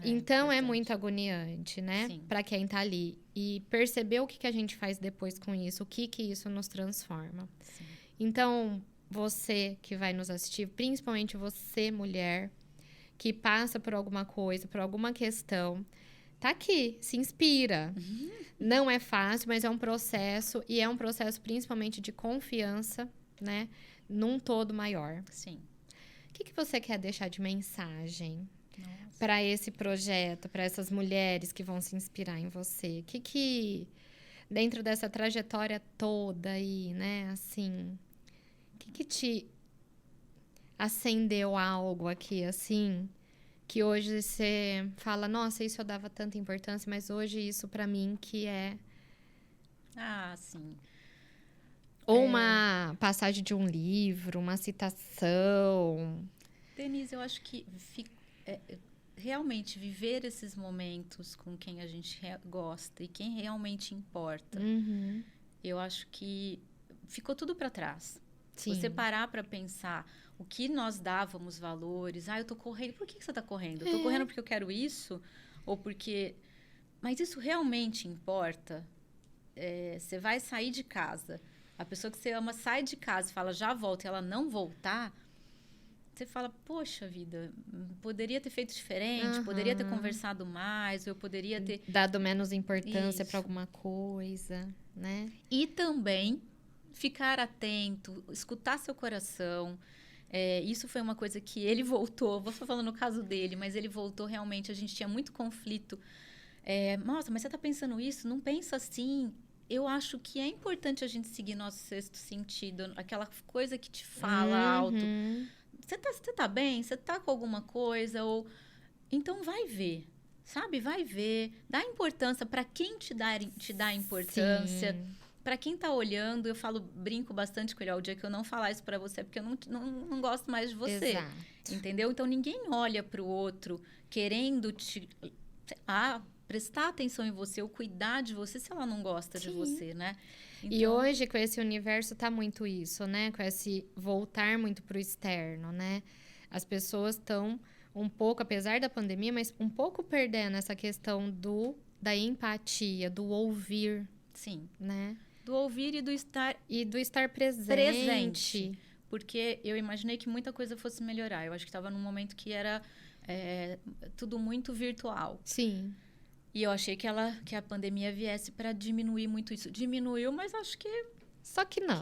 Então, é importante. muito agoniante, né? Sim. Pra quem tá ali. E perceber o que a gente faz depois com isso. O que isso nos transforma. Sim. Então, você que vai nos assistir, principalmente você, mulher, que passa por alguma coisa, por alguma questão, tá aqui, se inspira. Não é fácil, mas é um processo. E é um processo principalmente de confiança, né? Num todo maior. Sim. O que você quer deixar de mensagem Nossa. para esse projeto, para essas mulheres que vão se inspirar em você? O que dentro dessa trajetória toda aí, né, assim, o que te acendeu algo aqui, assim, que hoje você fala, nossa, isso eu dava tanta importância, mas hoje isso para mim que é... Sim. Ou uma passagem de um livro, uma citação. Denise, eu acho que realmente viver esses momentos com quem a gente gosta e quem realmente importa, eu acho que ficou tudo para trás. Sim. Você parar para pensar o que nós dávamos valores. Eu tô correndo. Por que você tá correndo? Eu tô correndo porque eu quero isso? Ou porque... Mas isso realmente importa? Você vai sair de casa. A pessoa que você ama sai de casa e fala, já volta, e ela não voltar... Você fala, poxa vida, poderia ter feito diferente, poderia ter conversado mais, eu poderia ter... Dado menos importância para alguma coisa, né? E também ficar atento, escutar seu coração. Isso foi uma coisa que ele voltou, vou falando no caso dele, mas ele voltou realmente, a gente tinha muito conflito. Nossa, mas você está pensando isso? Não pensa assim. Eu acho que é importante a gente seguir nosso sexto sentido, aquela coisa que te fala alto. Você tá bem? Você tá com alguma coisa? Então, vai ver, sabe? Vai ver. Dá importância para quem te dá importância. Para quem tá olhando, eu brinco bastante com ele. O dia que eu não falar isso para você, porque eu não gosto mais de você. Exato. Entendeu? Então, ninguém olha pro outro querendo prestar atenção em você ou cuidar de você se ela não gosta de você, né? Então... E hoje, com esse universo, tá muito isso, né? Com esse voltar muito pro externo, né? As pessoas estão um pouco, apesar da pandemia, mas um pouco perdendo essa questão da empatia, do ouvir. Sim. Né? Do ouvir e do estar... E do estar presente. Porque eu imaginei que muita coisa fosse melhorar. Eu acho que estava num momento que era tudo muito virtual. Sim. E eu achei que a pandemia viesse para diminuir muito isso. Diminuiu, mas acho que... Só que não.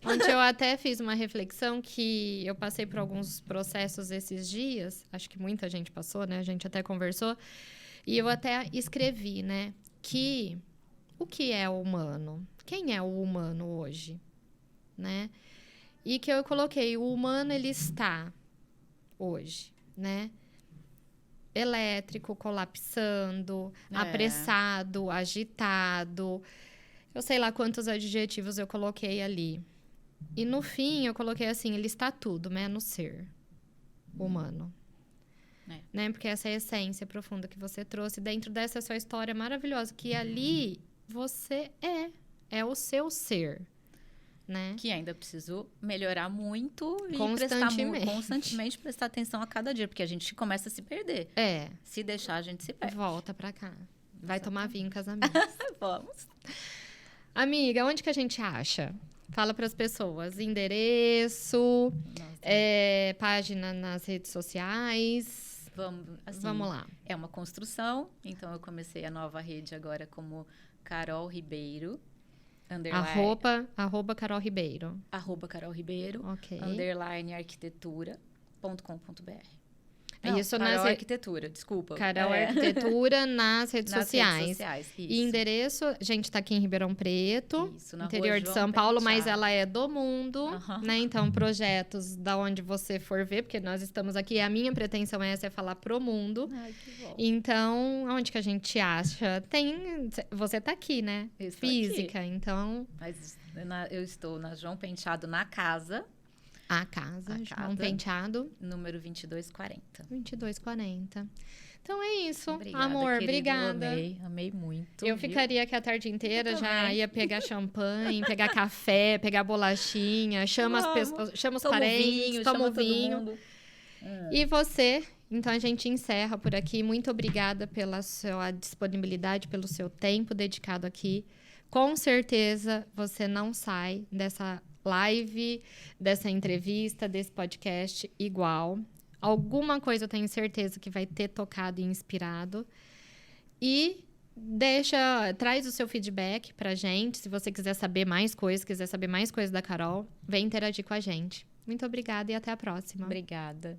Ontem eu até fiz uma reflexão que eu passei por alguns processos esses dias. Acho que muita gente passou, né? A gente até conversou. E eu até escrevi, né? Que o que é o humano? Quem é o humano hoje? Né? E que eu coloquei, o humano, ele está hoje, né? Elétrico, colapsando, apressado, agitado. Eu sei lá quantos adjetivos eu coloquei ali. E no fim, eu coloquei assim, ele está tudo, menos ser humano. Né? Porque essa é a essência profunda que você trouxe dentro dessa sua história maravilhosa, que ali você é o seu ser. Né? Que ainda preciso melhorar muito e constantemente prestar atenção a cada dia, porque a gente começa a se perder. Se deixar, a gente se perde. Volta pra cá. Vai tomar vinho com as amigas. Vamos. Amiga, onde que a gente acha? Fala pras pessoas. Endereço, página nas redes sociais. Vamos lá. É uma construção, então eu comecei a nova rede agora como Carol Ribeiro. Arroba Carol Ribeiro. Carol Ribeiro. Ok. _arquitetura.com.br. Isso Carol Arquitetura, desculpa. Carol Arquitetura nas redes sociais. Redes sociais, isso. E endereço, a gente tá aqui em Ribeirão Preto, interior de São Paulo, mas ela é do mundo, né? Então, projetos da onde você for ver, porque nós estamos aqui, a minha pretensão é falar pro mundo. Ai, que bom. Então, onde que a gente acha? Você tá aqui, né? Estou física, aqui. Então... Mas eu estou na João Penteado, na casa. João Penteado. Número 2240. 2240. Então é isso, Obrigada, amor. querido, Obrigada. Amei muito. Eu viu? ficaria aqui a tarde inteira, Eu já também. ia pegar champanhe, pegar café, pegar bolachinha, chama, chama os Toma o parentes, vinho, toma chama o todo vinho. mundo. E você, então a gente encerra por aqui. Muito obrigada pela sua disponibilidade, pelo seu tempo dedicado aqui. Com certeza você não sai dessa live, dessa entrevista, desse podcast igual. Alguma coisa eu tenho certeza que vai ter tocado e inspirado. E traz o seu feedback pra gente. Se você quiser saber mais coisas, quiser saber mais coisas da Carol, vem interagir com a gente. Muito obrigada e até a próxima. Obrigada.